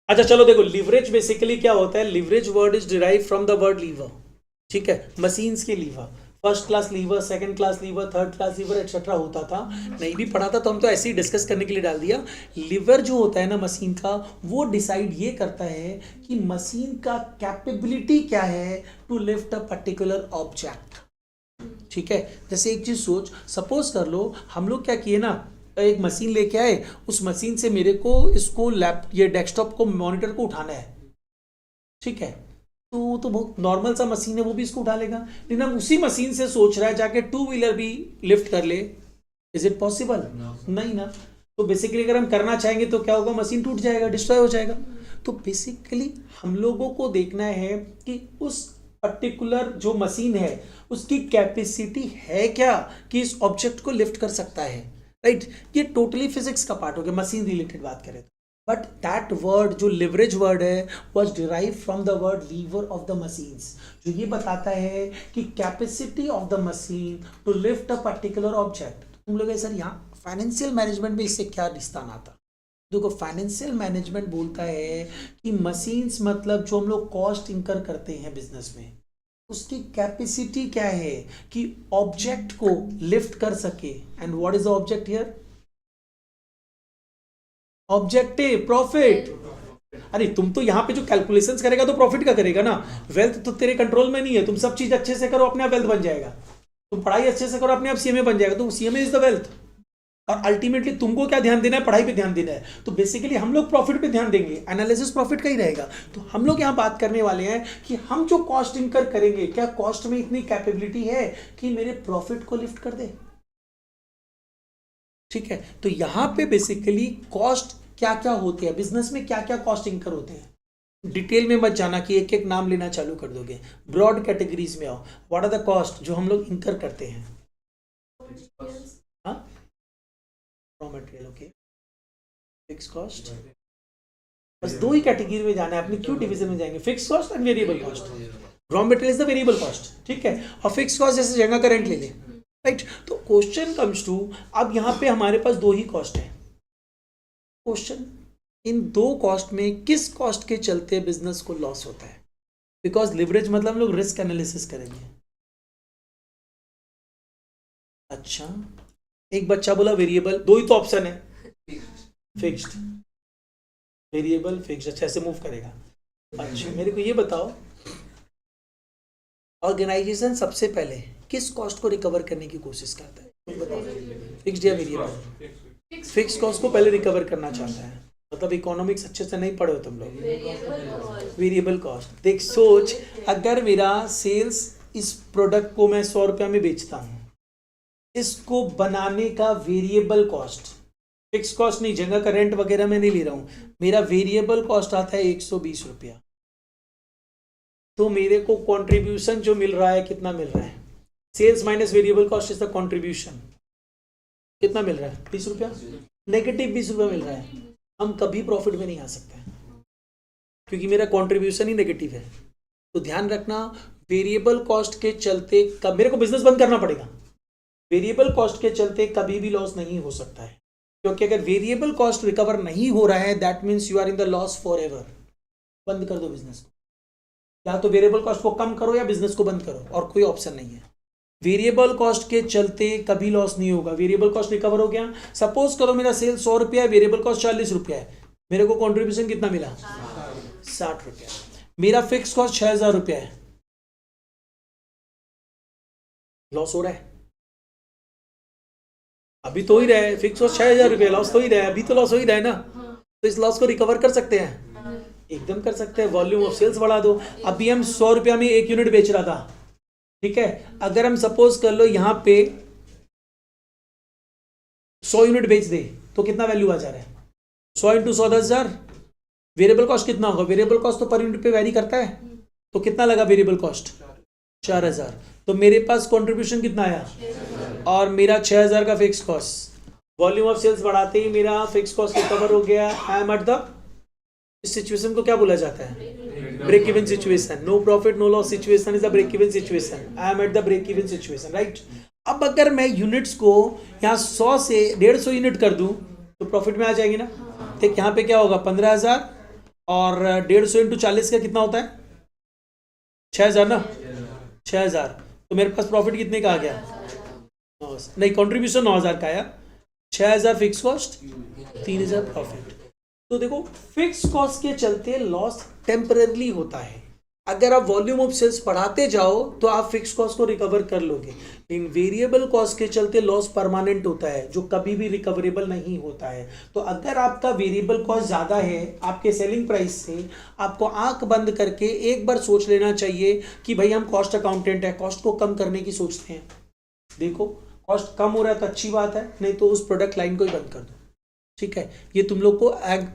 अच्छा चलो देखो, लिवरेज बेसिकली क्या होता है, leverage word is derive from the word lever. ठीक है, मशीन्स के lever, first class lever, second class lever, third class lever etcetera होता था। नहीं भी पढ़ा था तो हम तो ऐसे ही डिस्कस करने के लिए डाल दिया। लीवर जो होता है ना मशीन का, वो डिसाइड ये करता है कि मशीन का कैपेबिलिटी क्या है to lift a particular object. ठीक है, जैसे एक चीज सोच, सपोज कर लो हम लोग क्या किए ना, एक मशीन लेके आए, उस मशीन से मेरे को इसको ये डेस्कटॉप को, मॉनिटर को उठाना है। ठीक है, तो बहुत नॉर्मल सा मशीन है, वो भी इसको उठा लेगा। लेकिन हम उसी मशीन से सोच रहा है जाके 2 व्हीलर भी लिफ्ट कर ले, इज इट पॉसिबल? नहीं ना। तो बेसिकली अगर हम करना चाहेंगे तो क्या होगा, मशीन टूट जाएगा, डिस्ट्रॉय हो जाएगा। तो बेसिकली हम लोगों को देखना है कि उस पर्टिकुलर जो मशीन है उसकी कैपेसिटी है क्या कि इस ऑब्जेक्ट को लिफ्ट कर सकता है, राइट। ये टोटली फिजिक्स का पार्ट हो गया, मशीन रिलेटेड बात करें। बट दैट वर्ड जो लिवरेज वर्ड है was derive from the word lever of the machines, जो ये बताता है कि capacity of the machine to lift a particular object. तुम लोग सर यहाँ फाइनेंशियल मैनेजमेंट में इससे क्या रिश्ता नाता? देखो फाइनेंशियल मैनेजमेंट बोलता है कि मशीन्स मतलब जो हम लोग कॉस्ट इंकर करते हैं बिजनेस में, उसकी कैपेसिटी क्या है कि ऑब्जेक्ट को लिफ्ट कर सके। And what is the object here? Objective profit. अरे तुम तो यहाँ पे जो कैलकुलेशंस करेगा तो प्रॉफिट का करेगा ना, वेल्थ तो तेरे कंट्रोल में नहीं है। तुम सब चीज अच्छे से करो अपने आप वेल्थ बन जाएगा, तुम पढ़ाई अच्छे से करो अपने आप सीएमए बन जाएगा, तो सीएमए इज द वेल्थ। और अल्टीमेटली तुमको क्या ध्यान देना है, पढ़ाई पे ध्यान देना है। तो बेसिकली हम लोग प्रॉफिट पे ध्यान देंगे, एनालिसिस प्रॉफिट का ही रहेगा। तो हम लोग यहाँ बात करने वाले हैं कि हम जो कॉस्ट इनकर करेंगे, क्या कॉस्ट में इतनी कैपेबिलिटी है कि मेरे प्रॉफिट को लिफ्ट कर दे। ठीक है, तो यहाँ पे बेसिकली कॉस्ट क्या क्या होते हैं बिजनेस में, क्या क्या कॉस्ट इंकर होते हैं। डिटेल में मत जाना कि एक एक नाम लेना चालू कर दोगे, ब्रॉड कैटेगरीज में आओ। व्हाट आर द कॉस्ट जो हम लोग इंकर करते हैं? हाँ, raw material, okay, fix cost, बस दो ही कैटेगरी में जाना है। अपनी क्यों डिवीजन में जाएंगे, fix cost and variable cost. Raw material is the variable cost, ठीक है, और फिक्स कॉस्ट जैसे जगह का रेंट ले ले, राइट। तो क्वेश्चन कम्स टू, अब यहाँ पे हमारे पास दो ही कॉस्ट है। क्वेश्चन, इन दो कॉस्ट में किस कॉस्ट के चलते बिजनेस को लॉस होता है? बिकॉज लिवरेज मतलब हम लोग रिस्क एनालिसिस करेंगे। अच्छा, एक बच्चा बोला वेरिएबल, दो ही तो ऑप्शन है, फिक्स्ड, वेरिएबल, फिक्स्ड। अच्छा ऐसे मूव करेगा। अच्छा मेरे को ये बताओ, ऑर्गेनाइजेशन सबसे पहले किस कॉस्ट को रिकवर करने की कोशिश करता है, बताओ, फिक्स्ड या वेरिएबल? फिक्स कॉस्ट को पहले रिकवर करना चाहता है, मतलब इकोनॉमिक्स अच्छे से नहीं पढ़े हो तुम लोग। वेरिएबल कॉस्ट देख, सोच अगर मेरा सेल्स, इस प्रोडक्ट को मैं 100 रुपया में बेचता हूँ, इसको बनाने का वेरिएबल कॉस्ट, फिक्स कॉस्ट नहीं, जगह का रेंट वगैरह मैं नहीं ले रहा हूँ, मेरा वेरिएबल कॉस्ट आता है 120 रुपया, तो मेरे को कंट्रीब्यूशन जो मिल रहा है कितना मिल रहा है? Sales minus variable cost is the contribution, कितना मिल रहा है? 20 रुपया, नेगेटिव 20 रुपया मिल रहा है। हम कभी प्रॉफिट में नहीं आ सकते क्योंकि मेरा कंट्रीब्यूशन ही नेगेटिव है। तो ध्यान रखना, वेरिएबल कॉस्ट के चलते कब मेरे को बिजनेस बंद करना पड़ेगा, वेरिएबल कॉस्ट के चलते कभी भी लॉस नहीं हो सकता है, क्योंकि अगर वेरिएबल कॉस्ट रिकवर नहीं हो रहा है that means you are in the loss forever. बंद कर दो बिजनेस को, या तो वेरिएबल कॉस्ट को कम करो या बिजनेस को बंद करो, और कोई ऑप्शन नहीं है। वेरिएबल कॉस्ट के चलते कभी लॉस नहीं होगा। वेरिएबल कॉस्ट रिकवर हो गया, सपोज करो मेरा सेल 100 रुपया है, वेरिएबल कॉस्ट 40 रुपया है, मेरे को कंट्रीब्यूशन कितना मिला? 60 रुपया। मेरा फिक्स कॉस्ट 6000 रुपया है, लॉस हो रहा है? अभी तो ही रहा है, फिक्स कॉस्ट 6000 रुपया, लॉस तो ही रहा है, अभी तो लॉस हो ही रहा है ना। तो इस लॉस को रिकवर कर सकते हैं, एकदम कर सकते हैं। वॉल्यूम ऑफ सेल्स बढ़ा दो। अभी हम 100 रुपया में 1 यूनिट बेच रहा था, ठीक है, अगर हम सपोज कर लो यहां पे 100 यूनिट बेच दे तो कितना वैल्यू आ जा रहा है? 100 इंटू 100 10,000। वेरिएबल कॉस्ट कितना होगा? वेरिएबल कॉस्ट तो पर यूनिट पे वैरी करता है, तो कितना लगा वेरिएबल कॉस्ट? 4000। तो मेरे पास कंट्रीब्यूशन कितना आया? और मेरा 6000 का fix cost. Volume of sales बढ़ाते ही मेरा फिक्स कॉस्ट रिकवर हो गया। आई एम एट द, इस सिचुएशन को क्या बोला जाता है? Break even situation. No profit no loss situation is the break even situation. I am at the break even situation, right. अब अगर मैं यूनिट्स को यहाँ 100 से 150 यूनिट कर दूं तो प्रॉफिट में आ जाएगी ना। ठीक, यहाँ पे क्या होगा? 15000 और 150 इंटू 40 का कितना होता है? 6000 ना, 6000। तो मेरे पास प्रॉफिट कितने का आ गया? नहीं, कंट्रीब्यूशन 9000 का आया, 6000 फिक्स कॉस्ट, 3000 प्रॉफिट। तो देखो, फिक्स कॉस्ट के चलते लॉस टेम्पररी होता है। अगर आप वॉल्यूम ऑफ सेल्स बढ़ाते जाओ तो आप फिक्स कॉस्ट को रिकवर कर लोगे, लेकिन वेरिएबल कॉस्ट के चलते लॉस परमानेंट होता है जो कभी भी रिकवरेबल नहीं होता है। तो अगर आपका वेरिएबल कॉस्ट ज़्यादा है आपके सेलिंग प्राइस से, आपको आंख बंद करके एक बार सोच लेना चाहिए कि भाई हम कॉस्ट अकाउंटेंट है, कॉस्ट को कम करने की सोचते हैं। देखो, कॉस्ट कम हो रहा है तो अच्छी बात है, नहीं तो उस प्रोडक्ट लाइन को ही बंद कर दो, ठीक है। ये तुम लोग को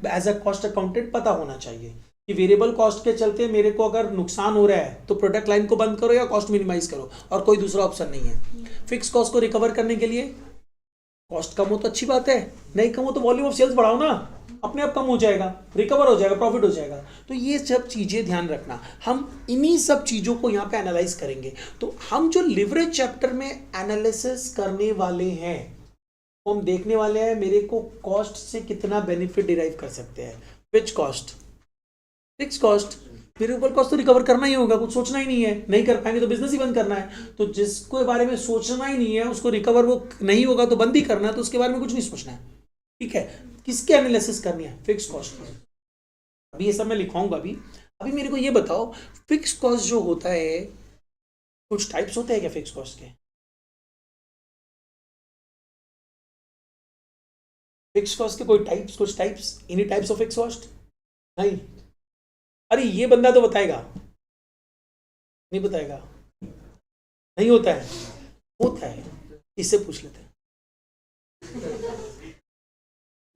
एज अ कॉस्ट अकाउंटेंट पता होना चाहिए कि वेरिएबल कॉस्ट के चलते मेरे को अगर नुकसान हो रहा है तो प्रोडक्ट लाइन को बंद करो या कॉस्ट मिनिमाइज करो, और कोई दूसरा ऑप्शन नहीं है। फिक्स कॉस्ट को रिकवर करने के लिए कॉस्ट कम हो तो अच्छी बात है, नहीं कम हो तो वॉल्यूम ऑफ सेल्स बढ़ाओ ना, अपने आप कम हो जाएगा, रिकवर हो जाएगा, प्रॉफिट हो जाएगा। तो ये सब चीज़ें ध्यान रखना, हम इन्हीं सब चीज़ों को यहाँ पे एनालाइज करेंगे। तो हम जो लिवरेज चैप्टर में एनालिसिस करने वाले हैं, तो हम देखने वाले हैं मेरे को कॉस्ट से कितना बेनिफिट डिराइव कर सकते हैं। Which cost? Fix cost. Variable cost तो रिकवर करना ही होगा, कुछ सोचना ही नहीं है, नहीं कर पाएंगे तो बिजनेस ही बंद करना है। तो जिसको बारे में सोचना ही नहीं है उसको रिकवर वो नहीं होगा तो बंद ही करना है, तो उसके बारे में कुछ नहीं सोचना है, ठीक है। किसके एनालिसिस करनी है? फिक्स कॉस्ट की। अभी ये सब मैं लिखवाऊंगा। अभी मेरे को ये बताओ, फिक्स कॉस्ट जो होता है, कुछ टाइप्स होते हैं क्या फिक्स कॉस्ट के? फिक्स कॉस्ट के कोई टाइप्स, कुछ types, any types of fix cost? नहीं। अरे ये बंदा तो बताएगा, नहीं बताएगा? नहीं होता है, होता है, इससे पूछ लेते हैं।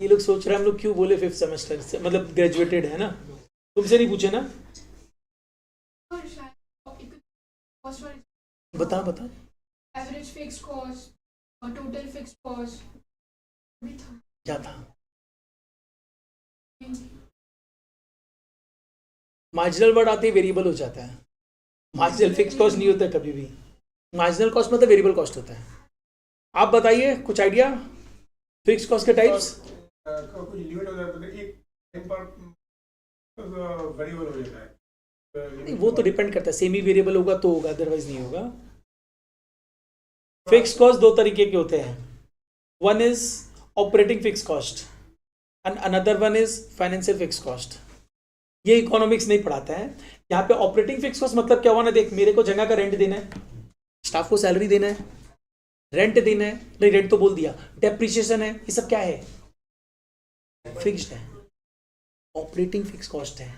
ये लोग सोच रहे हैं हम लोग क्यों बोले 5th सेमेस्टर से, मतलब ग्रेजुएटेड है ना, तुमसे नहीं पूछे ना। बता बता। एवरेज फिक्स्ड कॉस्ट और टोटल फिक्स्ड कॉस्ट क्या था? मार्जिनल वर्ड आते ही वेरिएबल हो जाता है, मार्जिनल फिक्स कॉस्ट नहीं होता कभी भी। मार्जिनल कॉस्ट मतलब वेरिएबल कॉस्ट होता है। आप बताइए कुछ आइडिया फिक्स कॉस्ट के टाइप्स? कुछ लिमिट हो जाता है, एक टाइम पर वेरिएबल हो जाता है। नहीं, वो तो डिपेंड करता है, सेमी वेरिएबल होगा तो होगा, अदरवाइज नहीं होगा। फिक्स कॉस्ट दो तरीके के होते हैं, one is operating fixed cost and another one is financial fixed cost. ये इकोनॉमिक्स नहीं पढ़ाता है यहाँ पे. ऑपरेटिंग फिक्स कॉस्ट मतलब क्या हुआ ना, देख मेरे को जगह का रेंट देना है, स्टाफ को सैलरी देना है, रेंट देना है, नहीं रेंट तो बोल दिया, डेप्रिसिएशन है, ये सब क्या है, फिक्स्ड है. ऑपरेटिंग फिक्स कॉस्ट है.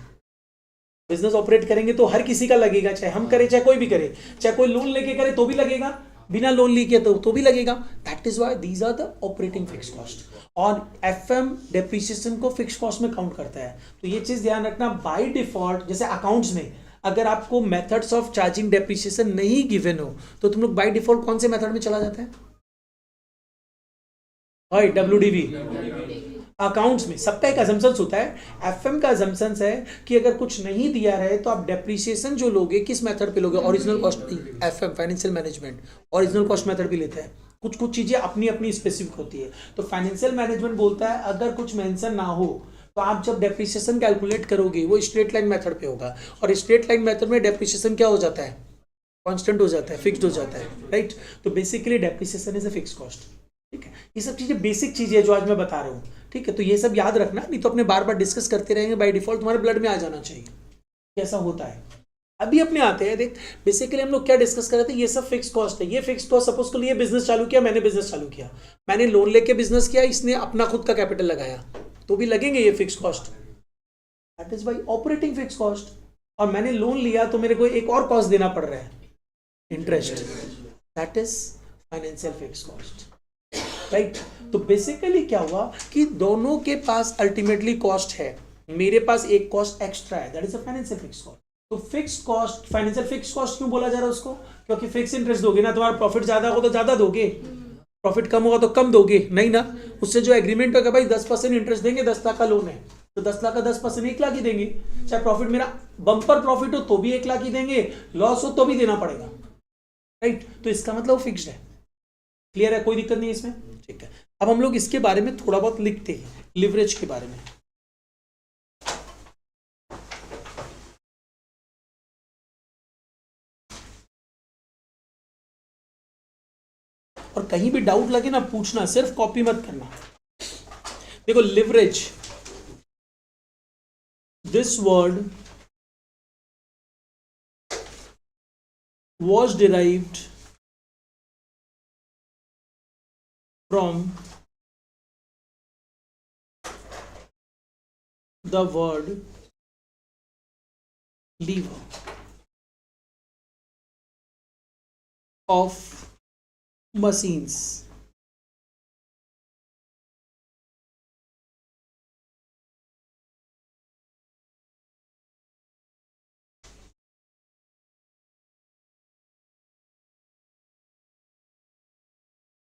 बिजनेस ऑपरेट करेंगे तो हर किसी का लगेगा, चाहे हम करें चाहे कोई भी करे, चाहे कोई लोन लेके करे तो भी लगेगा, बिना लोन लेके तो भी लगेगा. That is why these are the operating fix cost. और एफएम डेप्रिसिएशन को फिक्स कॉस्ट में काउंट करता है. तो ये चीज ध्यान रखना. बाय डिफॉल्ट जैसे अकाउंट्स में अगर आपको मेथड्स ऑफ चार्जिंग डेप्रिसिएशन नहीं गिवन हो तो तुम लोग बाय डिफॉल्ट कौन से मेथड में चला जाता है, भाई WDV. अकाउंट्स में सबका एक अजम्पशंस होता है. एफएम का अजम्पशंस है कि अगर कुछ नहीं दिया रहे तो आप डेप्रिसिएशन जो लोगे किस मेथड पे लोगे, original cost. FM financial management original cost method भी लेता है. कुछ कुछ चीजें अपनी अपनी स्पेसिफिक होती है. तो फाइनेंशियल मैनेजमेंट बोलता है अगर कुछ मेंशन ना हो तो आप जब डेप्रिसिएशन कैलकुलेट करोगे वो स्ट्रेट लाइन मेथड पे होगा. और स्ट्रेट लाइन मेथड में डेप्रिसिएशन क्या हो जाता है, कांस्टेंट हो जाता है, फिक्स्ड हो जाता है, राइट. तो basically depreciation is a fixed cost. ठीक है, ये सब चीजें बेसिक चीजें है जो आज मैं बता रहा हूँ. ठीक है, तो ये सब याद रखना, नहीं तो अपने बार बार डिस्कस करते रहेंगे. बाय डिफॉल्ट तुम्हारे ब्लड में आ जाना चाहिए कैसा होता है. अभी अपने आते हैं. देख बेसिकली हम लोग क्या डिस्कस कर रहे थे, ये सब फिक्स कॉस्ट है. ये फिक्स कॉस्ट सपोज कर लिए बिजनेस चालू किया, मैंने बिजनेस चालू किया, मैंने लोन लेके बिजनेस किया, इसने अपना खुद का कैपिटल लगाया, तो भी लगेंगे ये fix cost. That is by operating fix cost. और मैंने लोन लिया तो मेरे को एक और कॉस्ट देना पड़ रहा है, interest. That is financial fix cost, right. तो बेसिकली क्या हुआ कि दोनों के पास अल्टीमेटली कॉस्ट है. मेरे पास एक कॉस्ट एक्स्ट्रा है, that is a financial fix cost. तो fix cost, financial fix cost क्यों बोला जा रहा है उसको, क्योंकि फिक्स इंटरेस्ट दोगे ना, तुम्हारा प्रॉफिट ज्यादा होगा तो ज्यादा दोगे, प्रॉफिट कम होगा तो कम दोगे, नहीं ना. उससे जो एग्रीमेंट होगा भाई 10% इंटरेस्ट देंगे, 10 लाख का लोन है तो 10 लाख का 10% 1 लाख ही देंगे. चाहे प्रॉफिट मेरा बम्पर प्रॉफिट हो तो भी 1 लाख ही देंगे, लॉस हो तो भी देना पड़ेगा, राइट. तो इसका मतलब फिक्स्ड है. क्लियर है, कोई दिक्कत नहीं है इसमें. ठीक है, अब हम लोग इसके बारे में थोड़ा बहुत लिखते हैं, लिवरेज के बारे में. और कहीं भी डाउट लगे ना पूछना, सिर्फ कॉपी मत करना. देखो leverage, this word was derived from the word lever of machines.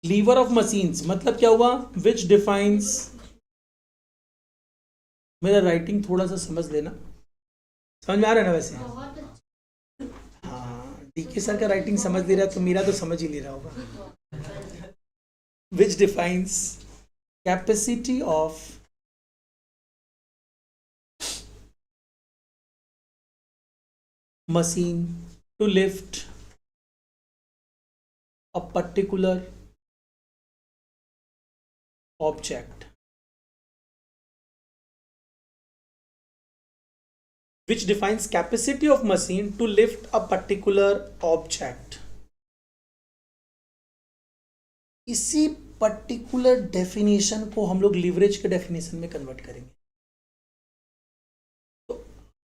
Lever of machines मतलब क्या हुआ, विच डिफाइंस. मेरा राइटिंग थोड़ा सा समझ लेना, समझ में आ रहा है ना वैसे. हाँ, डीके सर का राइटिंग समझ ले रहा है तो मेरा तो समझ ही ले रहा होगा. Which defines capacity of machine to lift a particular object. Which defines capacity of machine to lift a particular object. इसी पर्टिकुलर डेफिनेशन को हम लोग लिवरेज के डेफिनेशन में कन्वर्ट करेंगे. तो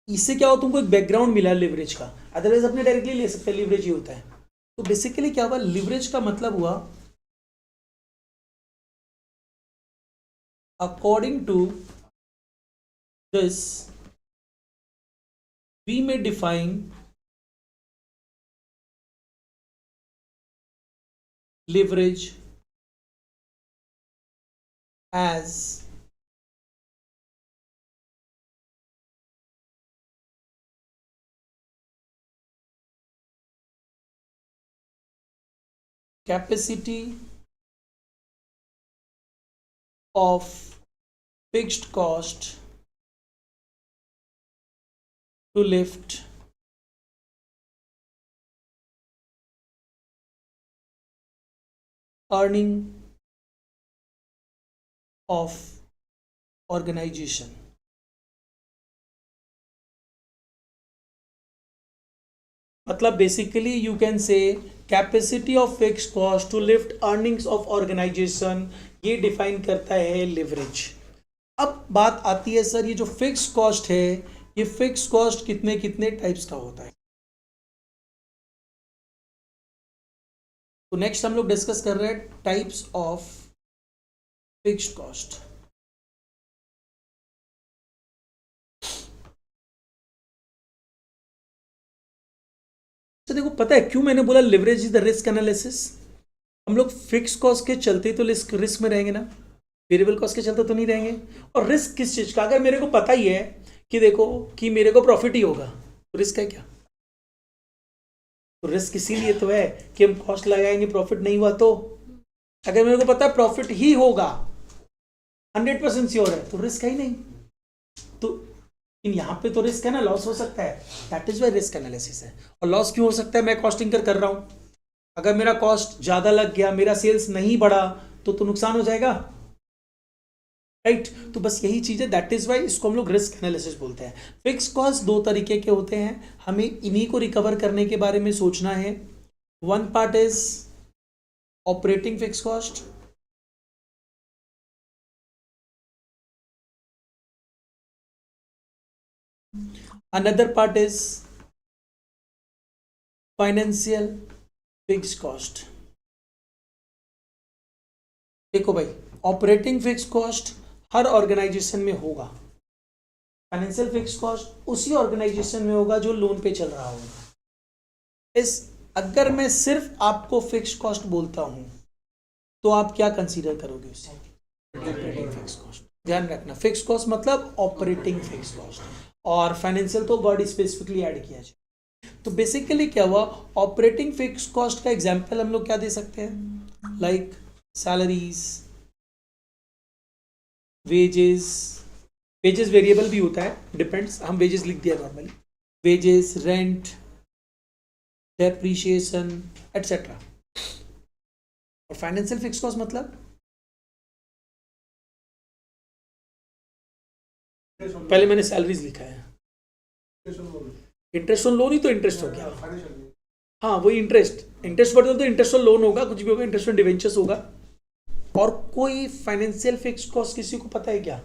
इससे क्या हो, तुमको एक बैकग्राउंड मिला लिवरेज का, अदरवाइज अपने डायरेक्टली ले सकते हैं लिवरेज ही होता है. तो बेसिकली क्या हुआ, लिवरेज का मतलब हुआ according to this we may define leverage as capacity of fixed cost to lift earning of organization. मतलब basically you can say capacity of fixed cost to lift earnings of organisation, ये डिफाइन करता है लिवरेज. अब बात आती है सर, ये जो फिक्स्ड कॉस्ट है, ये फिक्स्ड कॉस्ट कितने कितने टाइप्स का होता है. तो नेक्स्ट हम लोग डिस्कस कर रहे हैं टाइप्स ऑफ फिक्स्ड कॉस्ट. तो देखो, पता है क्यों मैंने बोला leverage is the risk analysis. हम लोग फिक्स कॉस्ट के चलते तो रिस्क में रहेंगे ना, वेरिएबल कॉस्ट के चलते तो नहीं रहेंगे. और रिस्क किस चीज का, अगर मेरे को पता ही है कि देखो कि मेरे को प्रॉफिट ही होगा, तो रिस्क है क्या. तो रिस्क इसीलिए तो है कि हम कॉस्ट लगाएंगे, प्रॉफिट नहीं हुआ तो. अगर मेरे को पता है प्रॉफिट ही होगा, 100% श्योर है, तो रिस्क है ही नहीं. तो यहाँ पे तो रिस्क है ना, लॉस हो सकता है. That is why risk analysis है. और लॉस क्यों हो सकता है, मैं कॉस्टिंग कर रहा हूं, अगर मेरा कॉस्ट ज्यादा लग गया, मेरा सेल्स नहीं बढ़ा, तो नुकसान हो जाएगा, राइट. तो बस यही चीज है, दैट इज वाई इसको हम लोग रिस्क एनालिसिस बोलते हैं. फिक्स कॉस्ट दो तरीके के होते हैं, हमें इन्हीं को रिकवर करने के बारे में सोचना है. One part is operating fix cost, another part is financial fixed cost. देखो भाई, ऑपरेटिंग फिक्स कॉस्ट हर ऑर्गेनाइजेशन में होगा, फाइनेंशियल फिक्स कॉस्ट उसी ऑर्गेनाइजेशन में होगा जो लोन पे चल रहा होगा. अगर मैं सिर्फ आपको फिक्स कॉस्ट बोलता हूं तो आप क्या कंसीडर करोगे उसे, ऑपरेटिंग फिक्स कॉस्ट. ध्यान रखना, फिक्स कॉस्ट मतलब ऑपरेटिंग फिक्स कॉस्ट, और फाइनेंशियल तो वर्ड स्पेसिफिकली ऐड किया जाए. तो बेसिकली क्या हुआ, ऑपरेटिंग फिक्स कॉस्ट का एग्जांपल हम लोग क्या दे सकते हैं, like salaries, wages. Wages variable भी होता है, डिपेंड्स, हम वेजेस लिख दिया normally. Wages, rent, depreciation etcetera. और फाइनेंशियल फिक्स कॉस्ट मतलब पहले मैंने सैलरीज लिखा है, इंटरेस्ट ऑन लोन ही तो इंटरेस्ट हो गया. हाँ वही इंटरेस्ट बदल तो इंटरेस्ट ऑन लोन होगा, कुछ भी होगा, इंटरेस्ट ऑन डिवेंचर्स होगा. और कोई फाइनेंशियल फिक्स कॉस्ट किसी को पता है क्या,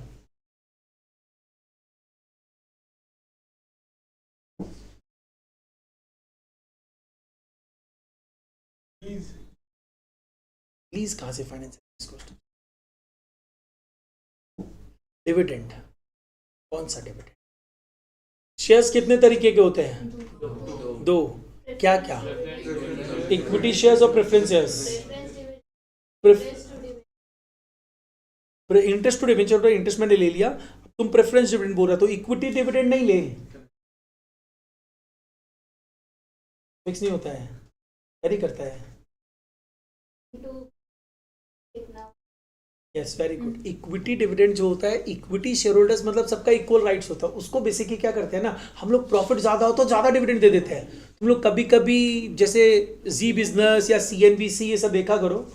प्लीज कहां से फाइनेंशियल फिक्स कॉस्ट. डिविडेंड. कौन सा डिविडेंड. शेयर्स कितने तरीके के होते हैं, दो. क्या क्या, इक्विटी शेयर्स और preference shares. Interest to debenture, interest मैंने ले लिया, तुम प्रेफरेंस डिविडेंड बोल रहे हो, तो इक्विटी डिविडेंड नहीं ले, फिक्स नहीं होता है, वेरी करता है. Yes very good. Equity dividend जो होता है, इक्विटी शेयर होल्डर्स मतलब सबका इक्वल राइट्स होता है, उसको बेसिकली क्या करते हैं ना, हम लोग प्रॉफिट ज्यादा हो तो ज्यादा डिविडेंड दे देते हैं. तुम लोग कभी कभी जैसे जी बिजनेस या CNBC ये सब देखा करो,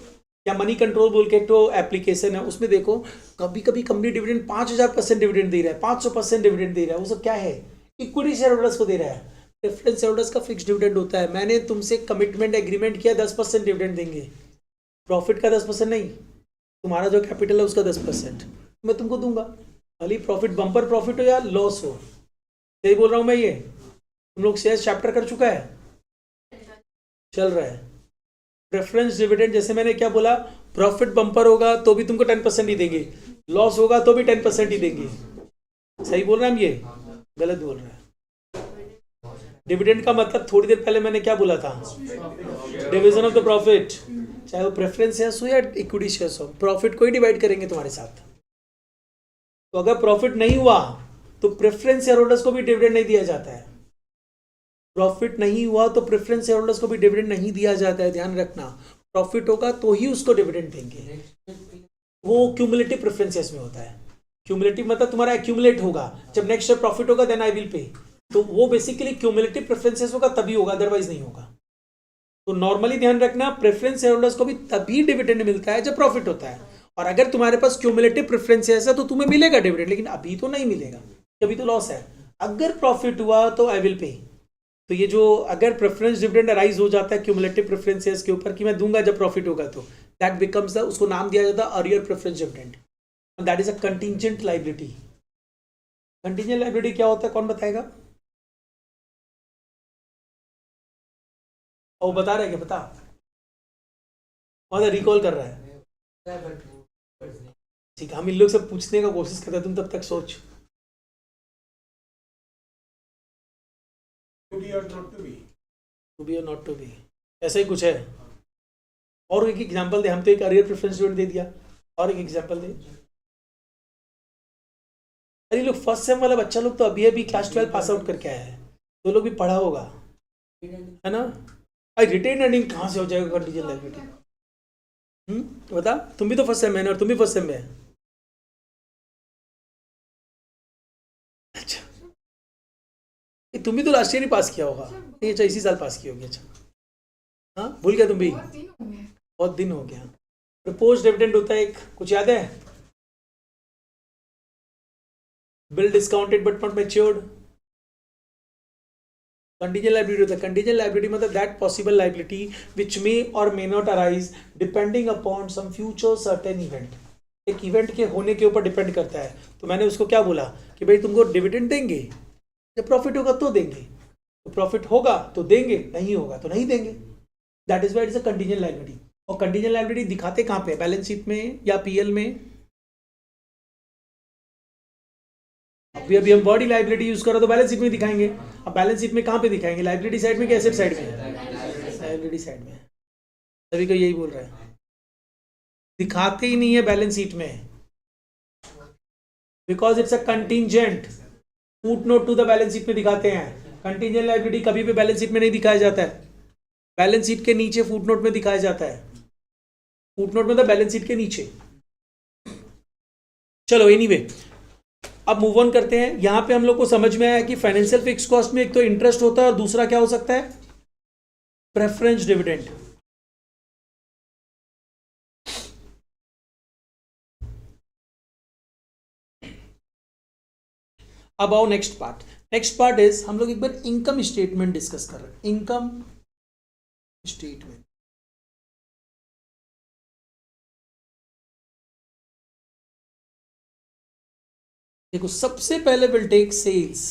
या मनी कंट्रोल बोल के तो एप्लीकेशन है, उसमें देखो कभी कभी कंपनी डिविडेंड 5000% डिविडेंड दे रहा है, 500% डिविडेंड दे रहा है. वो सब क्या है, इक्विटी शेयर होल्डर्स को दे रहा है. प्रेफरेंस शेयर होल्डर्स का फिक्स डिविडेंड होता है, मैंने तुमसे कमिटमेंट एग्रीमेंट किया 10% डिविडेंड देंगे, प्रॉफिट का 10% नहीं, तुम्हारा जो कैपिटल है उसका 10% मैं तुमको दूंगा, भले प्रॉफिट बम्पर प्रॉफिट हो या लॉस हो. सही बोल रहा हूं मैं, ये तुम लोग शेयर चैप्टर कर चुका है, चल रहा है. प्रेफरेंस डिविडेंड जैसे मैंने क्या बोला, प्रॉफिट बम्पर होगा तो भी तुमको 10% ही देंगे, लॉस होगा तो भी 10% ही देंगे. सही बोल रहे हैं हम, ये गलत बोल रहे हैं. डिविडेंड का मतलब थोड़ी देर पहले मैंने क्या बोला था, डिवीजन ऑफ द प्रॉफिट. चाहे वो प्रेफरेंस शेयर्स हो या इक्विटी शेयर्स हो, प्रॉफिट को ही डिवाइड करेंगे तुम्हारे साथ. तो अगर प्रॉफिट नहीं हुआ तो प्रेफरेंस शेयर होल्डर्स को भी डिविडेंड नहीं दिया जाता है. प्रॉफिट नहीं हुआ तो प्रेफरेंस शेयर होल्डर्स को भी डिविडेंड नहीं दिया जाता है, ध्यान रखना. प्रॉफिट होगा तो ही उसको डिविडेंड देंगे. वो क्यूमुलेटिव प्रेफरेंसेस में होता है. क्यूमुलेटिव मतलब तुम्हारा एक्यूमुलेट होगा, जब नेक्स्ट ईयर प्रॉफिट होगा देन आई विल पे. तो वो बेसिकली क्यूमुलेटिव प्रेफरेंसेस होगा, तभी होगा, अदरवाइज नहीं होगा. तो नॉर्मली ध्यान रखना, प्रेफरेंस शेयर होल्डर्स को भी तभी डिविडेंड मिलता है जब प्रॉफिट होता है, और अगर तुम्हारे पास क्यूमुलेटिव प्रेफरेंसेस है तो तुम्हें मिलेगा डिविडेंड, लेकिन अभी तो नहीं मिलेगा, अभी तो लॉस है। अगर प्रॉफिट हुआ तो आई विल पे। तो ये जो अगर प्रेफरेंस डिविडेंड अराइज हो जाता है क्यूमुलेटिव प्रेफरेंसेस के ऊपर कि मैं दूंगा जब प्रॉफिट होगा, तो दैट बिकम्स द, उसको नाम दिया जाता है earlier preference dividend, that is a contingent liability. Contingent liability क्या होता है, कौन बताएगा? और बता रहे क्या, बता, और रिकॉल कर रहा है? ठीक है, हम इन लोग से पूछने का कोशिश करते हैं, तुम तब तक सोच। To be or not to be? To be और नॉट टू बी, ऐसा ही कुछ है। और एक एग्जांपल दे, हम तो एक अर्लियर प्रेफरेंस डिविडेंड दे दिया, और एक एग्जांपल दे। अरे लोग फर्स्ट सेम वाला बच्चा लोग तो अभी अभी क्लास 12 पास आउट करके आया है, तो लोग भी पढ़ा होगा, है ना? अरे रिटेन अर्निंग कहाँ से हो जाएगा कंटीजेंट लायबिलिटी? बता, तुम भी तो फर्स्ट सेम में और तुम भी फर्स्ट सेम में है। अच्छा, तुम भी तो लास्ट ईयर ही पास किया होगा। नहीं, अच्छा इसी साल पास की होगी। अच्छा हाँ, भूल गया तुम भी, बहुत दिन हो गए। बहुत दिन हो गया। प्रपोज डिविडेंड होता है एक, कुछ याद है? Bill discounted but not matured. Contingent liability होता है, कंटीजेंट लायबिलिटी मतलब that possible liability which may और may not arise depending upon some future certain event. एक इवेंट के होने के ऊपर डिपेंड करता है। तो मैंने उसको क्या बोला कि भाई तुमको डिविडेंड देंगे, जब प्रॉफिट होगा तो देंगे, तो प्रॉफिट होगा तो देंगे, नहीं होगा तो नहीं देंगे। That is why it is a contingent liability. और कंटीजेंट लायबिलिटी दिखाते कहाँ पे, बैलेंस शीट में या पीएल में? अभी हम बॉडी लायबिलिटी यूज करो तो बैलेंस शीट में दिखाएंगे। अब बैलेंस शीट में कहाँ पे दिखाएंगे, लायबिलिटी साइड में कि एसेट साइड में? लायबिलिटी साइड में। सभी को यही बोल रहा है, दिखाते ही नहीं है बैलेंस शीट में, because it's a contingent. Footnote to the balance sheet में दिखाते हैं। कंटीजेंट लायबिलिटी कभी भी बैलेंस शीट में नहीं दिखाया जाता है, बैलेंस शीट के नीचे फुट नोट में दिखाया जाता है। फुट नोट मतलब बैलेंस शीट के नीचे। चलो एनीवे, अब मूव ऑन करते हैं। यहां पे हम लोग को समझ में आया कि फाइनेंशियल फिक्स कॉस्ट में एक तो इंटरेस्ट होता है और दूसरा क्या हो सकता है, प्रेफरेंस डिविडेंड। अब आओ next part. Next part is, हम लोग एक बार इनकम स्टेटमेंट डिस्कस कर रहे हैं। इनकम स्टेटमेंट, देखो सबसे पहले विल टेक सेल्स।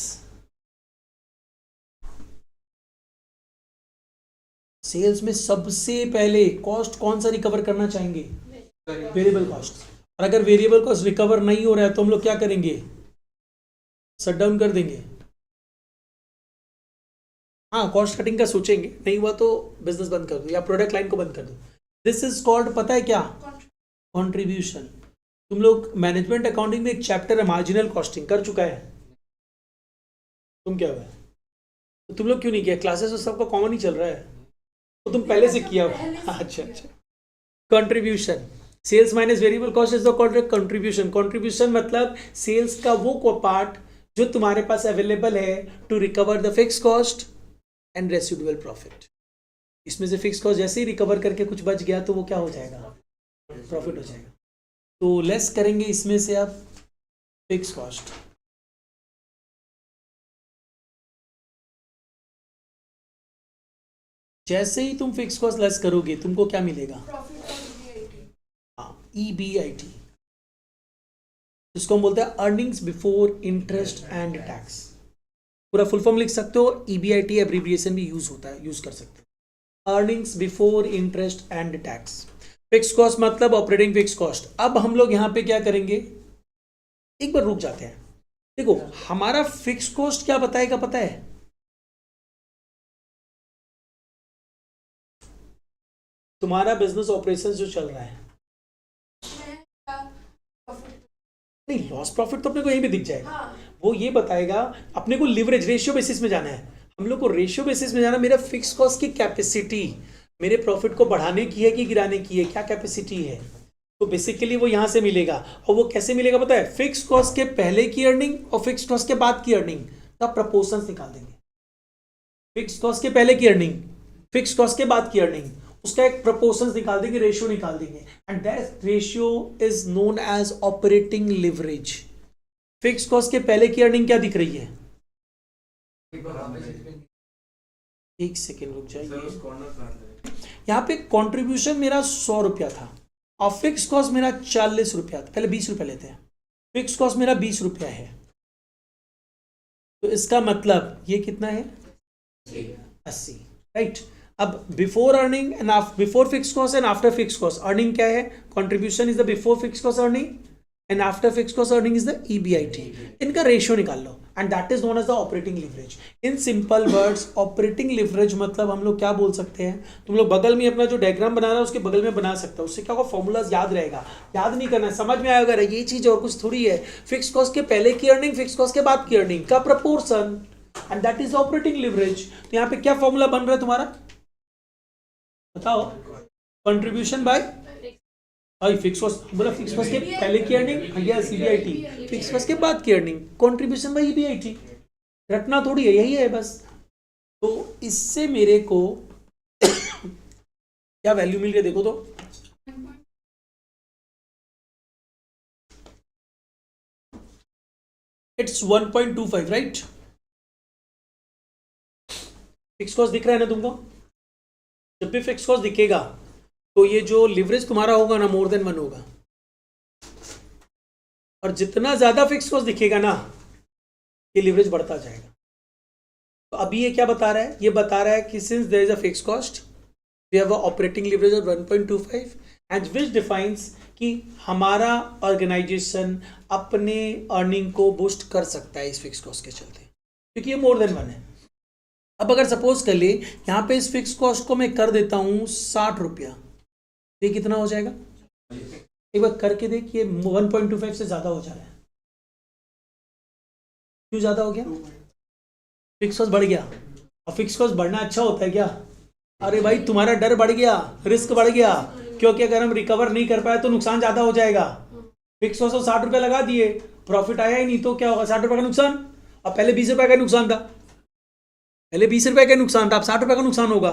सेल्स में सबसे पहले कॉस्ट कौन सा रिकवर करना चाहेंगे, वेरिएबल कॉस्ट। और अगर वेरिएबल कॉस्ट रिकवर नहीं हो रहा है तो हम लोग क्या करेंगे, शट डाउन कर देंगे। हाँ, कॉस्ट कटिंग का सोचेंगे, नहीं हुआ तो बिजनेस बंद कर दो या प्रोडक्ट लाइन को बंद कर दो। दिस इज कॉल्ड, पता है क्या, कॉन्ट्रीब्यूशन। तुम लोग मैनेजमेंट अकाउंटिंग में एक चैप्टर है मार्जिनल कॉस्टिंग, कर चुका है तुम? क्या हुआ है तो तुम लोग क्यों नहीं किया? क्लासेस तो सबका कॉमन ही चल रहा है, तो तुम पहले से किया हुआ। अच्छा अच्छा, contribution, sales minus variable cost is the called contribution. Contribution मतलब सेल्स का वो पार्ट जो तुम्हारे पास अवेलेबल है to recover the fix cost and residual profit. इसमें से फिक्स कॉस्ट जैसे ही रिकवर करके कुछ बच गया तो वो क्या हो जाएगा, प्रॉफिट हो जाएगा। तो लेस करेंगे इसमें से आप फिक्स कॉस्ट। जैसे ही तुम फिक्स कॉस्ट लेस करोगे तुमको क्या मिलेगा, प्रॉफिट और EBIT। हाँ, EBIT, जिसको हम बोलते हैं earnings before interest and tax. पूरा फुल फॉर्म लिख सकते हो, EBIT एब्रीविएशन भी यूज होता है, यूज कर सकते हो। Earnings before interest and tax. Fix cost मतलब ऑपरेटिंग फिक्स कॉस्ट। अब हम लोग यहां पे क्या करेंगे, एक बार रुक जाते हैं। देखो हमारा फिक्स कॉस्ट क्या बताएगा, पता है? तुम्हारा बिजनेस ऑपरेशंस जो चल रहा है, नहीं लॉस प्रॉफिट तो अपने को यहीं पे दिख जाएगा। हाँ। वो ये बताएगा, अपने को लिवरेज रेशियो बेसिस में जाना है। हम लोग को रेशियो बेसिस में जाना, मेरा फिक्स कॉस्ट की कैपेसिटी मेरे प्रॉफिट को बढ़ाने की है कि गिराने की है, क्या कैपेसिटी है। तो बेसिकली वो यहां से मिलेगा। और वो कैसे मिलेगा पता है, फिक्स कॉस्ट के पहले की अर्निंग और फिक्स कॉस्ट के बाद की अर्निंग का प्रपोर्शंस निकाल देंगे। फिक्स कॉस्ट के पहले की अर्निंग, फिक्स कॉस्ट के बाद की अर्निंग, उसका एक प्रपोर्शंस निकाल देंगे, रेशियो निकाल देंगे, and that ratio is known as operating leverage. Fix cost के पहले की अर्निंग क्या दिख रही है? एक सेकेंड रुक जाइए। यहाँ पे कंट्रीब्यूशन मेरा 100 रुपया था और फिक्स कॉस्ट मेरा 40 रुपया था। पहले 20 रुपया लेते हैं। फिक्स कॉस्ट मेरा 20 रुपया है, तो इसका मतलब ये कितना है? 80, राइट। अब before earning and before fix cost and after fix cost earning क्या है? Contribution is the before fix cost earning and after fix cost earning is the EBIT। इनका रेशियो निकाल लो and that is known as the operating leverage. In simple words operating leverage मतलब हम लोग क्या बोल सकते हैं? तुम लोग बगल में अपना जो डायग्राम बना रहा है उसके बगल में बना सकते हो, उससे क्या होगा? फॉर्मूलाज याद रहेगा, याद नहीं करना है, समझ में आएगा ये चीज और कुछ थोड़ी है। फिक्स कॉस्ट के पहले की अर्निंग, फिक्स कॉस्ट के बाद की अर्निंग का proportion, and that is operating leverage. तो यहाँ पे क्या फॉर्मूला बन रहा है तुम्हारा? बताओ। कंट्रीब्यूशन बाय फिक्स कॉस्ट, बोला फिक्स कॉस्ट के पहले की अर्निंग या EBIT, फिक्स कॉस्ट के बाद की अर्निंग कंट्रीब्यूशन बाय EBIT। रटना थोड़ी है, यही है बस। तो इससे मेरे को क्या वैल्यू मिल रही है देखो तो। It's 1.25, right. फिक्स कॉस्ट दिख रहा है ना तुमको? जब भी फिक्स कॉस्ट दिखेगा तो ये जो लिवरेज तुम्हारा होगा ना, मोर देन 1 होगा। और जितना ज्यादा फिक्स कॉस्ट दिखेगा ना, ये लिवरेज बढ़ता जाएगा। तो अभी ये क्या बता रहा है? ये बता रहा है कि since there is a fix cost we have a operating leverage of 1.25 and which defines कि हमारा ऑर्गेनाइजेशन अपने अर्निंग को बूस्ट कर सकता है इस फिक्स कॉस्ट के चलते, क्योंकि ये मोर देन 1 है। अब अगर सपोज कर ले यहाँ पे इस फिक्स कॉस्ट को मैं कर देता हूँ 60 रुपया, ये कितना हो जाएगा? एक बार करके देख, ये 1.25 से ज्यादा हो जा रहा है। क्यों ज्यादा हो गया? फिक्स कॉस्ट बढ़ गया। और फिक्स कॉस्ट बढ़ना अच्छा होता है क्या? अरे भाई तुम्हारा डर बढ़ गया, रिस्क बढ़ गया, क्योंकि अगर हम रिकवर नहीं कर पाए तो नुकसान ज्यादा हो जाएगा। फिक्स कॉस्ट 60 रुपया लगा दिए, प्रॉफिट आया ही नहीं, तो क्या होगा? 60 रुपये का नुकसान। अब पहले 20 रुपये का नुकसान था, पहले 20 रुपये का नुकसान था, अब 60 रुपये का नुकसान होगा।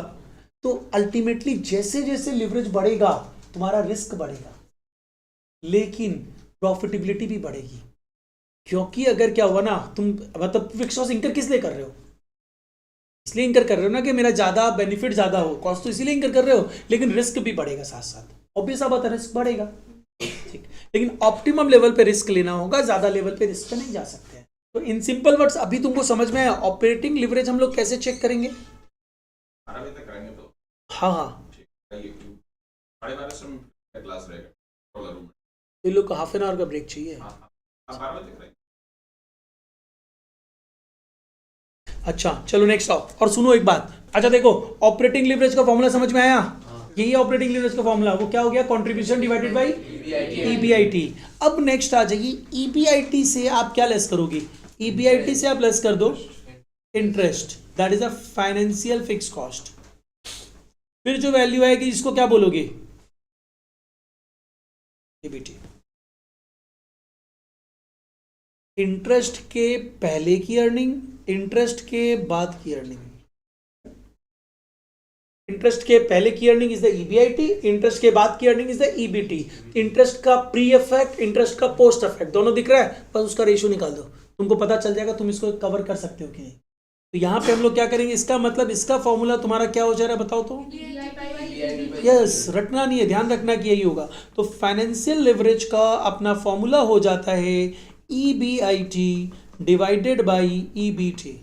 तो अल्टीमेटली जैसे जैसे लिवरेज बढ़ेगा तुम्हारा रिस्क बढ़ेगा, लेकिन प्रॉफिटेबिलिटी भी बढ़ेगी। क्योंकि अगर क्या हुआ ना, तुम मतलब फिक्स कॉस्ट इंकर किस लिए कर रहे हो? इसलिए इंकर कर रहे हो ना कि मेरा ज्यादा बेनिफिट ज्यादा हो, कॉस्ट तो इसीलिए इंकर कर रहे हो, लेकिन रिस्क भी बढ़ेगा साथ साथ। ऑब्वियस बात है, रिस्क बढ़ेगा, ठीक। लेकिन ऑप्टिमम लेवल पे रिस्क लेना होगा, ज्यादा लेवल पे रिस्क पे नहीं जा सकते हैं। तो इन सिंपल वर्ड्स अभी तुमको समझ में आया ऑपरेटिंग लिवरेज हम लोग कैसे चेक करेंगे? हाँ हाँ, ये लोग को हाफ एन आवर का ब्रेक चाहिए। अच्छा चलो नेक्स्ट आओ और सुनो एक बात। अच्छा देखो, ऑपरेटिंग लिवरेज का फॉर्मूला समझ में आया? यही ऑपरेटिंग लिवरेज का फॉर्मूला। वो क्या हो गया? Contribution divided bye EBIT। अब नेक्स्ट आ जाएगी EBIT से आप क्या लेस करोगे? EBIT से आप लेस कर दो interest, that is a financial fix cost. फिर जो वैल्यू आएगी इसको क्या बोलोगे? EBIT। इंटरेस्ट के पहले की अर्निंग, इंटरेस्ट के बाद की अर्निंग। इंटरेस्ट के पहले की earning is the EBIT, interest के बाद की earning is the EBT। Interest का प्री इफेक्ट, इंटरेस्ट का पोस्ट इफेक्ट, दोनों दिख रहा है, बस उसका रेशियो निकाल दो, तुमको पता चल जाएगा तुम इसको कवर कर सकते हो कि नहीं। तो यहाँ पे हम लोग क्या करेंगे? इसका मतलब इसका फॉर्मूला तुम्हारा क्या हो जा रहा है बताओ तो? यस, रटना नहीं है, ध्यान रखना कि यही होगा। तो फाइनेंशियल लिवरेज का अपना फॉर्मूला हो जाता है EBIT डिवाइडेड बाय EBT।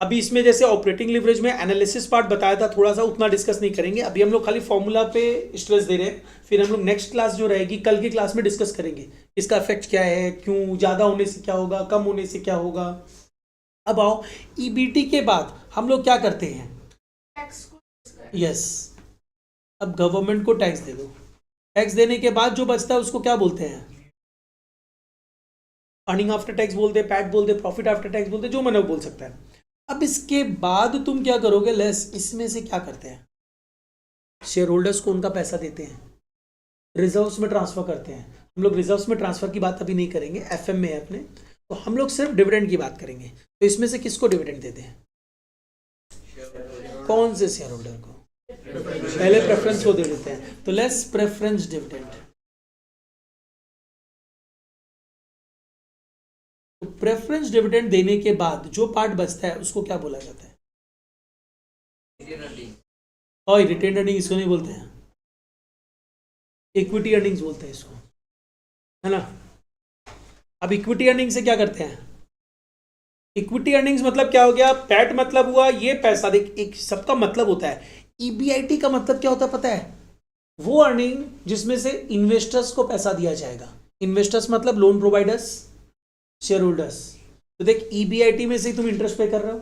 अभी इसमें जैसे ऑपरेटिंग लिवरेज में एनालिसिस पार्ट बताया था, थोड़ा सा उतना डिस्कस नहीं करेंगे। अभी हम लोग खाली फॉर्मूला पे स्ट्रेस दे रहे हैं, फिर हम लोग नेक्स्ट क्लास जो रहेगी कल की क्लास में डिस्कस करेंगे इसका इफेक्ट क्या है, क्यों, ज़्यादा होने से क्या होगा, कम होने से क्या होगा। अब आओ EBT के बाद हम लोग क्या करते हैं? यस, अब गवर्नमेंट को टैक्स दे दो। टैक्स देने के बाद जो बचता है उसको क्या बोलते हैं? अर्निंग आफ्टर टैक्स बोलते, पैट बोलते, प्रॉफिट आफ्टर टैक्स बोलते, जो मैंने बोल सकता है। अब इसके बाद तुम क्या करोगे? लेस इसमें से क्या करते हैं? शेयर होल्डर्स को उनका पैसा देते हैं, रिजर्व्स में ट्रांसफर करते हैं। हम लोग रिजर्व्स में ट्रांसफर की बात अभी नहीं करेंगे, FM में है अपने, तो हम लोग सिर्फ डिविडेंड की बात करेंगे। तो इसमें से किसको डिविडेंड देते हैं? कौन से शेयर होल्डर को? पहले प्रेफरेंस को दे देते हैं, तो लेस प्रेफरेंस डिविडेंड। तो प्रेफरेंस डिविडेंड देने के बाद जो पार्ट बचता है उसको क्या बोला जाता है? और रिटेन अर्निंग इसको नहीं बोलते हैं, इक्विटी अर्निंग्स बोलते हैं इसको, है ना। अब इक्विटी अर्निंग से क्या करते हैं? इक्विटी अर्निंग्स मतलब क्या हो गया? पैट मतलब हुआ ये पैसा, देख एक सबका मतलब होता है। ईबीआईटी का मतलब क्या होता है पता है? वो अर्निंग जिसमें से इन्वेस्टर्स को पैसा दिया जाएगा। इन्वेस्टर्स मतलब लोन प्रोवाइडर्स, शेयर होल्डर्स। तो देख ईबीआईटी में से तुम इंटरेस्ट पे कर रहे हो,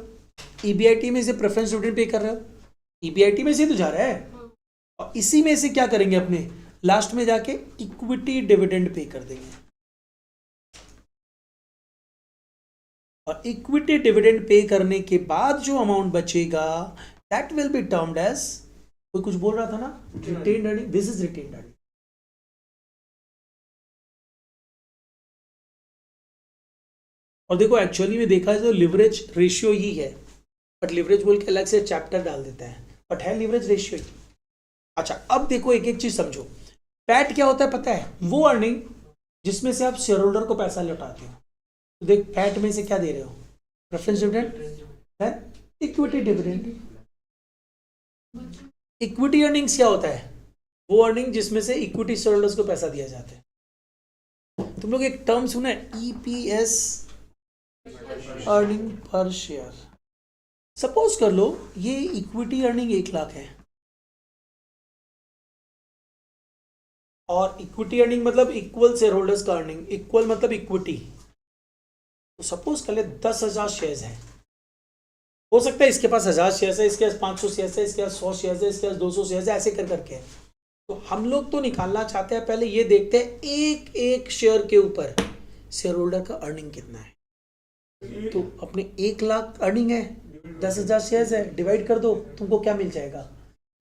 ईबीआईटी में से प्रेफरेंस डिविडेंड पे कर रहे हो, ईबीआईटी में से तो जा रहा है, और इसी में से क्या करेंगे अपने लास्ट में जाके इक्विटी डिविडेंड पे कर देंगे। और इक्विटी डिविडेंड पे करने के बाद जो अमाउंट बचेगा that will be termed as, कोई कुछ बोल रहा था ना, retained earning. This is retained earning. और देखो एक्चुअली में देखा है तो लिवरेज रेशियो ही है, बट लिवरेज बोल के अलग से चैप्टर डाल देता है, बट है लिवरेज रेशियो ही। अच्छा अब देखो एक एक चीज समझो। पैट क्या होता है पता है? वो अर्निंग जिसमें से आप शेयर होल्डर को पैसा लौटाते हो। तो देख पैट में से क्या दे रहे हो? प्रेफरेंस डिविडेंड है, इक्विटी डिविडेंड। इक्विटी अर्निंग्स क्या होता है? वो अर्निंग जिसमें से इक्विटी शेयर होल्डर्स को पैसा दिया जाता है। तुम लोग एक टर्म सुना है EPS, earning per share. Suppose कर लो ये इक्विटी अर्निंग 1 लाख है, और इक्विटी अर्निंग मतलब इक्वल शेयर होल्डर्स का अर्निंग, इक्वल मतलब इक्विटी। तो सपोज कर ले 10,000 शेयर्स हैं, हो सकता है इसके पास 1000 शेयर्स है, इसके पास 500 शेयर्स है, इसके पास 100 शेयर्स है, इसके पास 200 शेयर्स है, ऐसे कर करके है। तो हम लोग तो निकालना चाहते हैं, पहले ये देखते हैं एक एक शेयर के ऊपर शेयर होल्डर का अर्निंग कितना है। तो अपने 1 लाख अर्निंग है, 10,000 शेयर्स है, डिवाइड कर दो, तुमको क्या मिल जाएगा?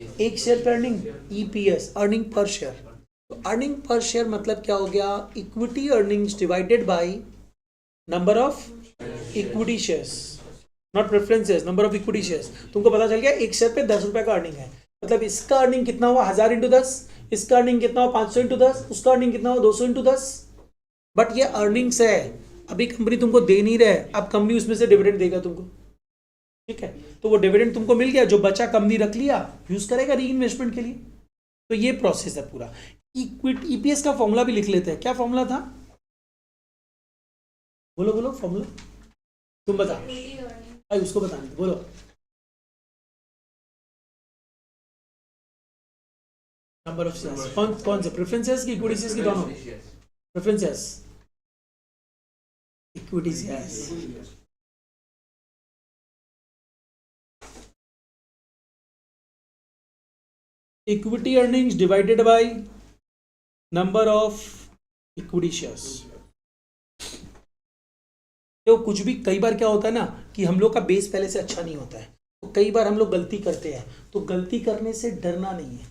एक शेयर पर earning, EPS, earning per share. तो अर्निंग पर शेयर मतलब क्या हो गया? Equity earnings divided by number of equity shares, not preferences, number of equity shares. तुमको पता चल गया एक शेयर पे 10 रुपए का अर्निंग है, मतलब इसका अर्निंग कितना हुआ? 1000 इंटू 10, इसका अर्निंग कितना हुआ? 500 इंटू 10, उसका अर्निंग कितना हुआ? 200 इंटू 10। बट ये अर्निंग्स है, अभी कंपनी तुमको दे नहीं रहा है, अब कंपनी उसमें से डिविडेंड देगा तुमको, ठीक है। तो वो डिविडेंड तुमको मिल गया, जो बचा कंपनी रख लिया, यूज करेगा री इन्वेस्टमेंट के लिए। तो ये प्रोसेस है पूरा। इक्विटी ईपीएस का फॉर्मूला भी लिख लेते हैं। क्या फॉर्मूला था? बोलो बोलो फॉर्मूला, तुम बता भाई, उसको बताने बोलो। नंबर ऑफ शेयर्स, कौन से? प्रेफरेंसेस की इक्विटी शेयर्स की? दोनों preferences, equity shares. Equity earnings divided by number of equity shares. तो कुछ भी कई बार क्या होता है ना कि हम लोग का बेस पहले से अच्छा नहीं होता है, तो कई बार हम लोग गलती करते हैं। तो गलती करने से डरना नहीं है,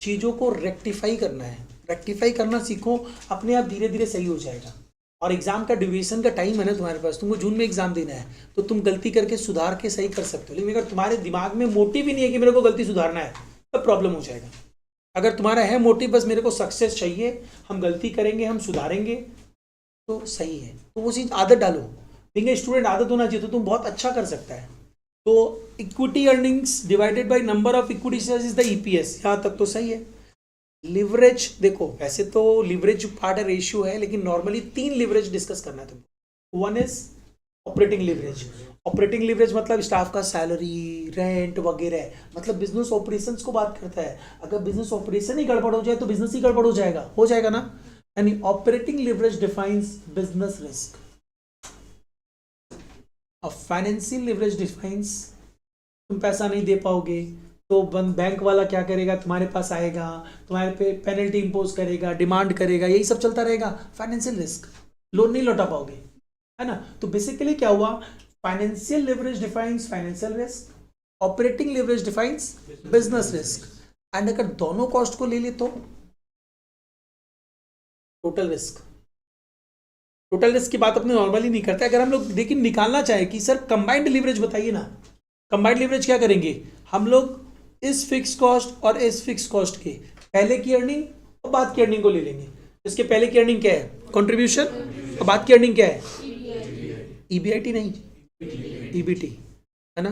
चीज़ों को रेक्टिफाई करना है। रेक्टिफाई करना सीखो, अपने आप धीरे धीरे सही हो जाएगा। और एग्जाम का ड्यूरेशन का टाइम है ना तुम्हारे पास, तुमको जून में एग्जाम देना है, तो तुम गलती करके सुधार के सही कर सकते हो। लेकिन अगर तुम्हारे दिमाग में मोटिव ही नहीं है कि मेरे को गलती सुधारना है, तब प्रॉब्लम हो जाएगा। अगर तुम्हारा है मोटिव बस मेरे को सक्सेस चाहिए, हम गलती करेंगे, हम सुधारेंगे, तो सही है। तो वो चीज़ आदत डालो। देखिए स्टूडेंट आदत होना चाहिए, तो तुम बहुत अच्छा कर सकता है। तो equity earnings divided by number of equity shares is the EPS. यहाँ तक तो सही है। लिवरेज देखो, वैसे तो लिवरेज पार्ट है, रेशियो है, लेकिन नॉर्मली 3 लिवरेज डिस्कस करना है तुमको। One is operating leverage. Operating leverage मतलब स्टाफ का सैलरी, रेंट वगैरह, मतलब बिजनेस ऑपरेशंस को बात करता है। अगर बिजनेस ऑपरेशन ही गड़बड़ हो जाए तो बिजनेस ही गड़बड़ हो जाएगा ना। यानी operating leverage defines business risk. अब फाइनेंशियल लिवरेज डिफाइंस, तुम पैसा नहीं दे पाओगे तो बैंक वाला क्या करेगा? तुम्हारे पास आएगा, तुम्हारे पे पेनल्टी इंपोज करेगा, डिमांड करेगा, यही सब चलता रहेगा। फाइनेंशियल रिस्क, लोन नहीं लौटा पाओगे, है ना। तो बेसिकली क्या हुआ? Financial leverage defines financial risk, operating leverage defines business risk. And अगर दोनों कॉस्ट को ले ले तो टोटल रिस्क। टोटल रिस्क की बात अपने नॉर्मली नहीं करते। अगर हम लोग लेकिन निकालना चाहे कि सर कंबाइंड लिवरेज बताइए ना, कंबाइंड लिवरेज क्या करेंगे? हम लोग इस फिक्स कॉस्ट और इस फिक्स कॉस्ट के पहले की अर्निंग और बाद की अर्निंग को ले लेंगे। इसके पहले की अर्निंग क्या है? कंट्रीब्यूशन। और बाद की अर्निंग क्या है? ईबीआईटी नहीं, ईबीटी, है ना?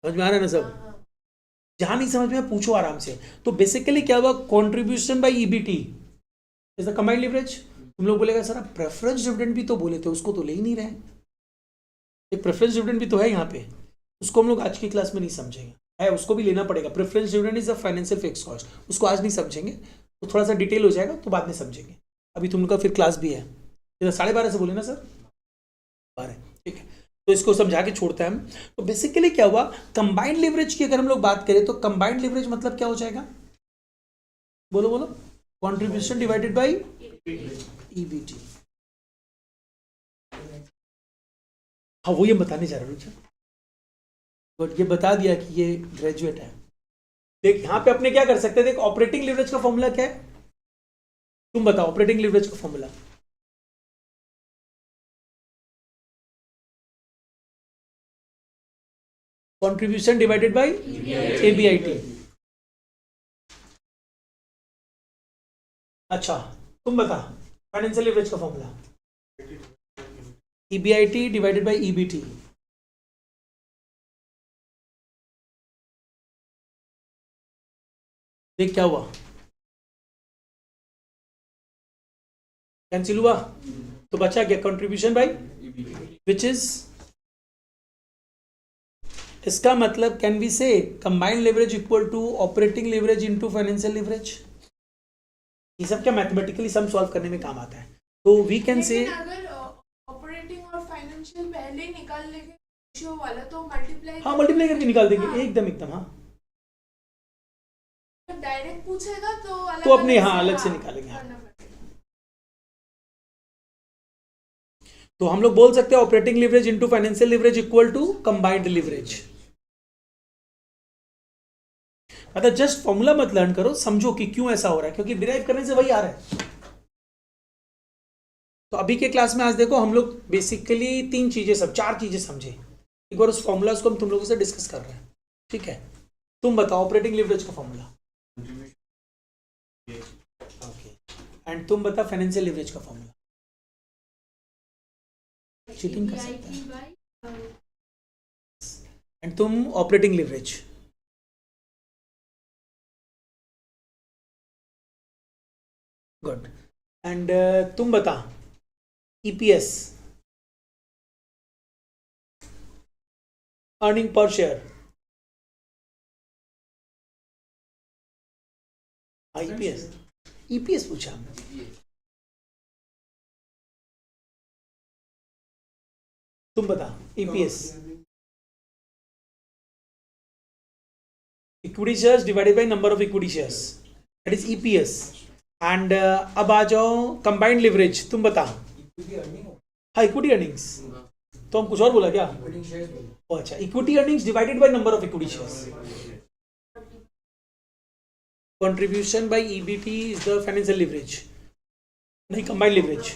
समझ में आ रहा है ना सब? जहां नहीं समझ में पूछो आराम से। तो बेसिकली क्या हुआ? Contribution by EBT is the combined leverage. तुम लोग बोलेगा सर आप प्रेफरेंस डिविडेंड भी तो बोले थे, उसको तो ले ही नहीं रहे। एक प्रेफरेंस डिविडेंड भी तो है यहाँ पे, उसको हम लोग आज की क्लास में नहीं समझेंगे, है उसको भी लेना पड़ेगा। Preference dividend is a financial fix cost, उसको आज नहीं समझेंगे, तो थोड़ा सा डिटेल हो जाएगा तो बाद में समझेंगे। अभी तुम लोग का फिर क्लास भी है, 12:30 से बोले ना सर? 12, ठीक है। तो इसको समझा के छोड़ते हैं हम। तो बेसिकली क्या हुआ? कंबाइंड लिवरेज की अगर हम लोग बात करें तो कंबाइंड लिवरेज मतलब क्या हो जाएगा? बोलो बोलो। Contribution divided by EBT. हाँ वो ये बताने जा रहा हूँ, बट ये बता दिया कि ये ग्रेजुएट है। देख यहाँ पे अपने क्या कर सकते हैं, देख ऑपरेटिंग लिवरेज का फॉर्मूला क्या है? तुम बताओ ऑपरेटिंग लिवरेज का formula. Contribution divided by EBIT. अच्छा तुम बता फाइनेंशियल लिवरेज का formula. EBIT divided by EBT. देख क्या हुआ? कैंसिल हुआ, तो बचा क्या? कंट्रीब्यूशन बाय, विच इज, इसका मतलब can we say combined leverage equal to operating leverage into financial leverage. ये सब क्या मैथमेटिकली सम सॉल्व करने में काम आता है। तो वी कैन से अगर ऑपरेटिंग और फाइनेंशियल पहले निकाल लेंगे रेशियो वाला तो मल्टीप्लाई, हाँ मल्टीप्लाई करके निकाल देंगे। हाँ। एकदम हाँ, डायरेक्ट पूछेगा तो अलग तो अपने हाँ अलग से निकालेंगे। हाँ। तो हम लोग बोल सकते हैं operating leverage into financial leverage equal to combined leverage. मतलब जस्ट फॉर्मूला मत लर्न करो, समझो कि क्यों ऐसा हो रहा है, क्योंकि डिराइव करने से वही आ रहा है। तो अभी के क्लास में आज देखो हम लोग बेसिकली 4 चीजें समझे। एक बार उस फॉर्मूलाज को हम तुम लोगों से डिस्कस कर रहे हैं, ठीक है? तुम बताओ ऑपरेटिंग लिवरेज का फॉर्मूला। ओके, एंड तुम बता फाइनेंशियल लिवरेज का फॉर्मूला। चीटिंग कर सकते हैं। एंड तुम ऑपरेटिंग लिवरेज। गुड। एंड तुम बता EPS, earning per share. EPS, EPS पूछा। तुम बता EPS. Equity shares divided by number of equity shares, that is EPS. And अब आ जाओ कंबाइंड लिवरेज, तुम बता। हाँ इक्विटी अर्निंग्स, तो हम कुछ और बोला क्या? अच्छा, equity earnings divided by number of equity shares. Contribution by EBT is the financial leverage, नहीं कंबाइंड लिवरेज।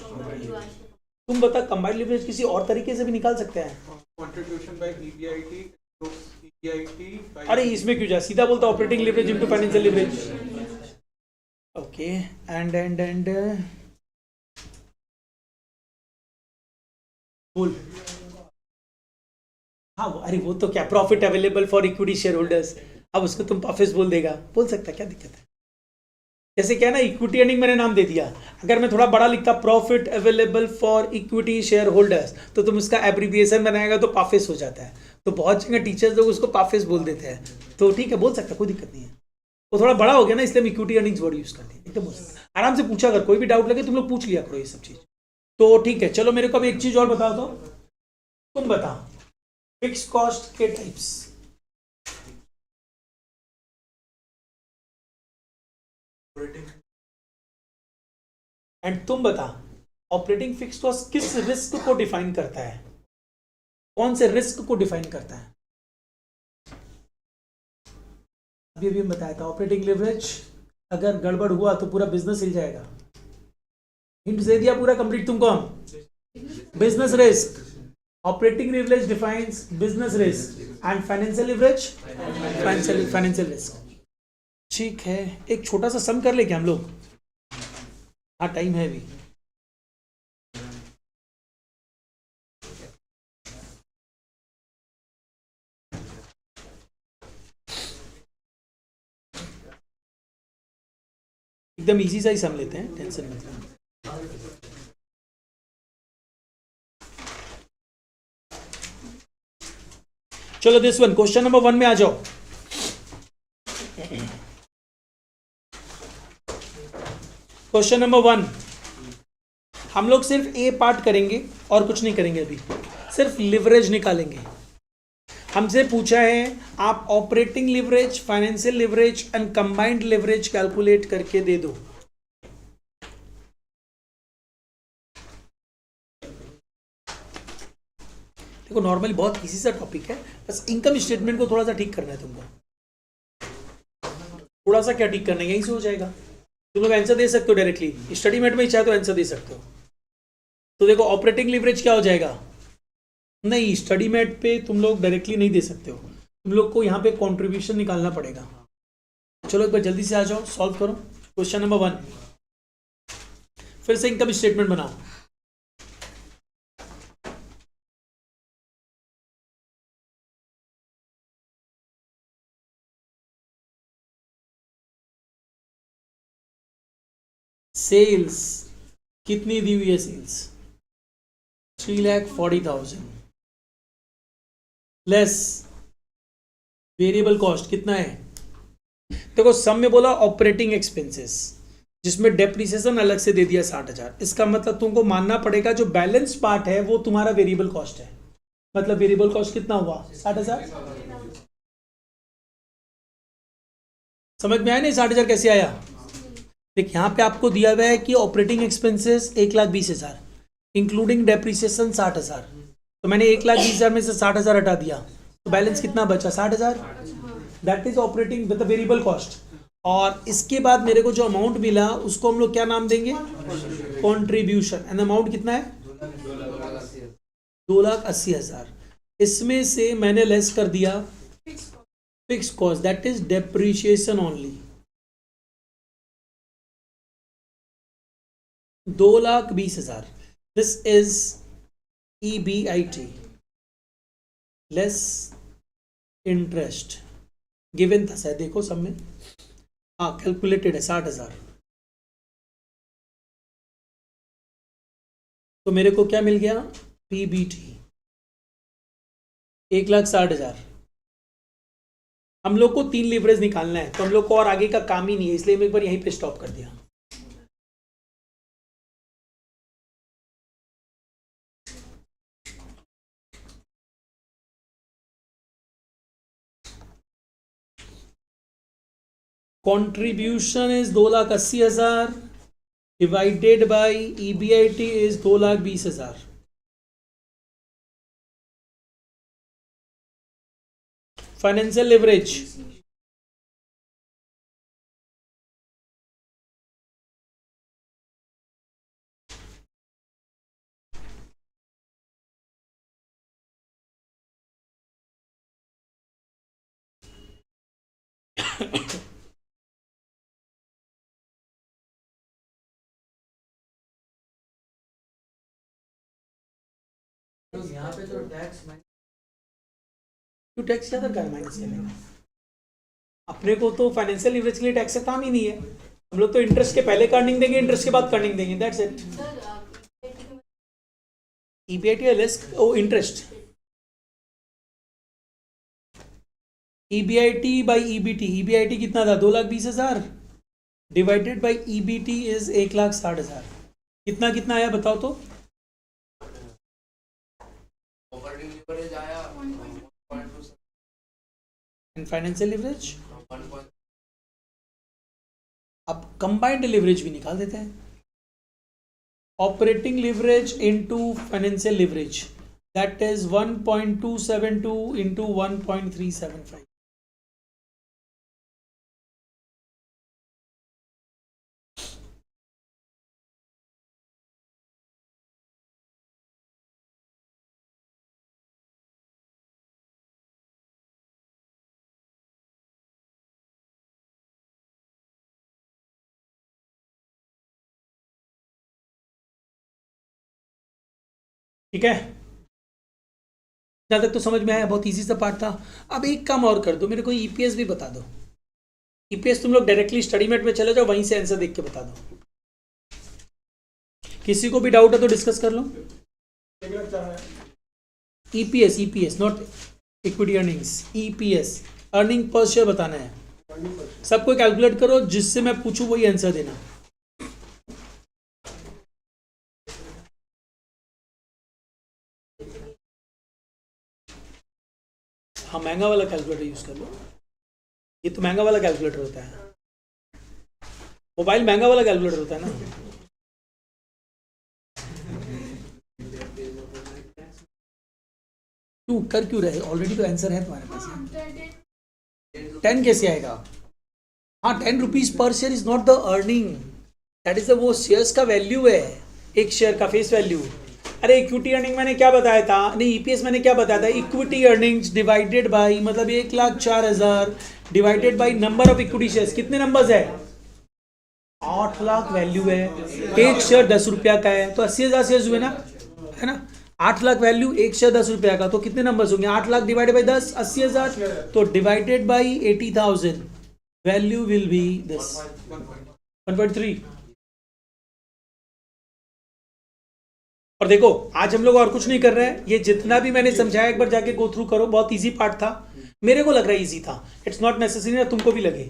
तुम बता कंबाइंड लिवरेज किसी और तरीके से भी निकाल सकते हैं। कंट्रीब्यूशन बाय ईबीआईटी, तो ईबीआईटी। अरे इसमें क्यों जा, सीधा बोलता operating leverage into financial leverage. Okay, and बोल। हाँ अरे वो तो क्या, profit available for equity share holders. अब उसको तुम प्रॉफिट बोल देगा, बोल सकता, क्या दिक्कत है? जैसे क्या ना, इक्विटी अर्निंग मैंने नाम दे दिया, अगर मैं थोड़ा बड़ा लिखता profit available for equity share holders, तो तुम इसका एब्रीविएशन बनाएगा तो पाफिस हो जाता है। तो बहुत जगह टीचर्स लोग उसको पाफिस बोल देते हैं, तो ठीक है बोल सकता, कोई दिक्कत नहीं है। वो थोड़ा बड़ा हो गया ना, इसलिए हम इक्विटी अर्निंग्स वर्ड यूज करते हैं। एकदम बोल सकते, आराम से पूछा, अगर कोई भी डाउट लगे तुम लोग पूछ लिया करो ये सब चीज। तो ठीक है, चलो मेरे को अभी एक चीज और बताओ, तो तुम बता फिक्स कॉस्ट के टाइप्स। एंड तुम बता ऑपरेटिंग फिक्स कॉस्ट किस रिस्क को डिफाइन करता है, कौन से रिस्क को डिफाइन करता है? अभी हम बताया था ऑपरेटिंग लिवरेज अगर गड़बड़ हुआ तो पूरा बिजनेस हिल जाएगा। हिंट दे दिया पूरा कंप्लीट तुमको हम। Business risk, operating leverage defines business risk and financial leverage financial risk. ठीक है, एक छोटा सा सम कर ले क्या हम लोग? हाँ टाइम है अभी। एकदम इजी सा ही सम लेते हैं, टेंशन मत लो। चलो दिस वन, क्वेश्चन नंबर 1 में आ जाओ। क्वेश्चन नंबर 1, हम लोग सिर्फ ए पार्ट करेंगे और कुछ नहीं करेंगे अभी, सिर्फ लिवरेज निकालेंगे। हमसे पूछा है आप operating leverage, financial leverage and combined leverage calculate करके दे दो। देखो नॉर्मली बहुत इजी सा टॉपिक है, बस इनकम स्टेटमेंट को थोड़ा सा ठीक करना है तुमको। थोड़ा सा क्या ठीक करना है, यहीं से हो जाएगा। तुम लोग आंसर दे सकते हो डायरेक्टली, स्टडी मेट में ही चाहे तो आंसर दे सकते हो। तो देखो ऑपरेटिंग लिवरेज क्या हो जाएगा, नहीं स्टडी मेट पे तुम लोग डायरेक्टली नहीं दे सकते हो, तुम लोग को यहाँ पे कंट्रीब्यूशन निकालना पड़ेगा। चलो एक बार जल्दी से आ जाओ, सॉल्व करो क्वेश्चन नंबर 1। फिर से इनकम स्टेटमेंट बनाओ। सेल्स कितनी दी हुई है? सेल्स 3,40,000 लेस वेरिएबल कॉस्ट कितना है? देखो सम में बोला ऑपरेटिंग एक्सपेंसेस, जिसमें डेप्रिसिएशन अलग से दे दिया 60,000। इसका मतलब तुमको मानना पड़ेगा जो बैलेंस पार्ट है वो तुम्हारा वेरिएबल कॉस्ट है। मतलब वेरिएबल कॉस्ट कितना हुआ? 60,000। समझ में आया नहीं 60,000 कैसे आया? देख यहाँ पे आपको दिया हुआ है कि ऑपरेटिंग एक्सपेंसेस 1,20,000 इंक्लूडिंग डेप्रिसिएशन 60,000। तो मैंने 1,20,000 में से 60,000 हटा दिया, तो बैलेंस कितना बचा? 60,000। दैट इज ऑपरेटिंग मतलब वेरिएबल कॉस्ट। और इसके बाद मेरे को जो अमाउंट मिला उसको हम लोग क्या नाम देंगे? कॉन्ट्रीब्यूशन। एंड अमाउंट कितना है? 2,80,000। इसमें से मैंने लेस कर दिया fix cost, that is depreciation only. 2,20,000। This is EBIT less interest given था शायद, देखो सब में। हाँ कैलकुलेटेड है 60,000। तो मेरे को क्या मिल गया? PBT 1,60,000। हम लोग को 3 लीवरेज निकालना है, तो हम लोग को और आगे का काम ही नहीं है, इसलिए मैं एक बार यहीं पे स्टॉप कर दिया। Contribution is 2,80,000 divided by EBIT is 2,20,000। Financial leverage यहाँ पे तो टैक्स क्या दरकार माइनस करने का? अपने को तो फाइनेंशियल लिवरेज के लिए टैक्स का काम ही नहीं है। हम लोग तो इंटरेस्ट के पहले अर्निंग देंगे, इंटरेस्ट के बाद अर्निंग देंगे, दैट्स इट। EBIT लेस ओ interest. EBIT by EBT, EBIT कितना था? 2,20,000 डिवाइडेड बाई EBT इज 1,60,000। कितना कितना आया बताओ तो? ऑपरेटिंग लिवरेज आया 1.27 एंड फाइनेंशियल लिवरेज। अब कंबाइंड लिवरेज भी निकाल देते हैं। Operating leverage into financial leverage that is 1.272 into 1.375। ठीक है, जहाँ तक तो समझ में आया, बहुत इजी सा पार्ट था। अब एक काम और कर दो, मेरे को ईपीएस भी बता दो। ईपीएस तुम लोग डायरेक्टली स्टडी मेट में चले जाओ, वहीं से आंसर देख के बता दो। किसी को भी डाउट है तो डिस्कस कर लो। EPS, EPS not equity earnings, EPS earning per share बताना है। सबको कैलकुलेट करो, जिससे मैं पूछूं वही आंसर देना। हाँ, महंगा वाला कैलकुलेटर यूज कर लो, ये तो महंगा वाला कैलकुलेटर होता है, मोबाइल महंगा वाला कैलकुलेटर होता है ना। क्यों कर क्यों रहे, ऑलरेडी तो आंसर है तुम्हारे पास। 10 कैसे आएगा? हाँ, 10 rupees per share is not the earning, that is the, वो शेयर्स का वैल्यू है, एक शेयर का फेस वैल्यू। अरे इक्विटी अर्निंग मैंने क्या बताया था, नहीं ईपीएस मैंने क्या बताया था, इक्विटी अर्निंग्स डिवाइडेड बाई, मतलब 1,04,000 divided by number of equity shares. कितने नंबर्स है? 8 लाख वैल्यू है, एक शेयर 10 रुपया का है, तो 80,000 शेयर्स हुए ना, है ना। 8 लाख वैल्यू, एक शेयर 10 रुपया का, तो कितने नंबर्स होंगे? 8 लाख डिवाइडेड बाई 10, 80,000, तो divided by 80,000, value will be this 1.3। और देखो आज हम लोग और कुछ नहीं कर रहे हैं, ये जितना भी मैंने समझाया एक बार जाके गो थ्रू करो, बहुत इजी पार्ट था, मेरे को लग रहा है इजी था, इट्स नॉट नेसेसरी ना तुमको भी लगे,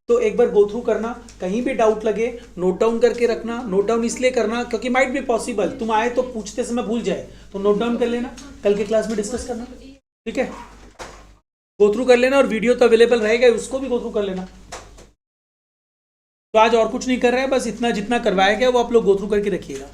तो एक बार गो थ्रू करना, कहीं भी डाउट लगे नोट डाउन करके रखना। नोट डाउन इसलिए करना क्योंकि माइट बी पॉसिबल तुम आए तो पूछते समय भूल जाए, तो नोट डाउन कर लेना, कल के क्लास में डिस्कस करना, ठीक है। गो थ्रू कर लेना, और वीडियो तो अवेलेबल रहेगा, उसको भी गो थ्रू कर लेना। तो आज और कुछ नहीं कर रहे हैं, बस इतना जितना करवाया गया वो आप लोग गो थ्रू करके रखिएगा।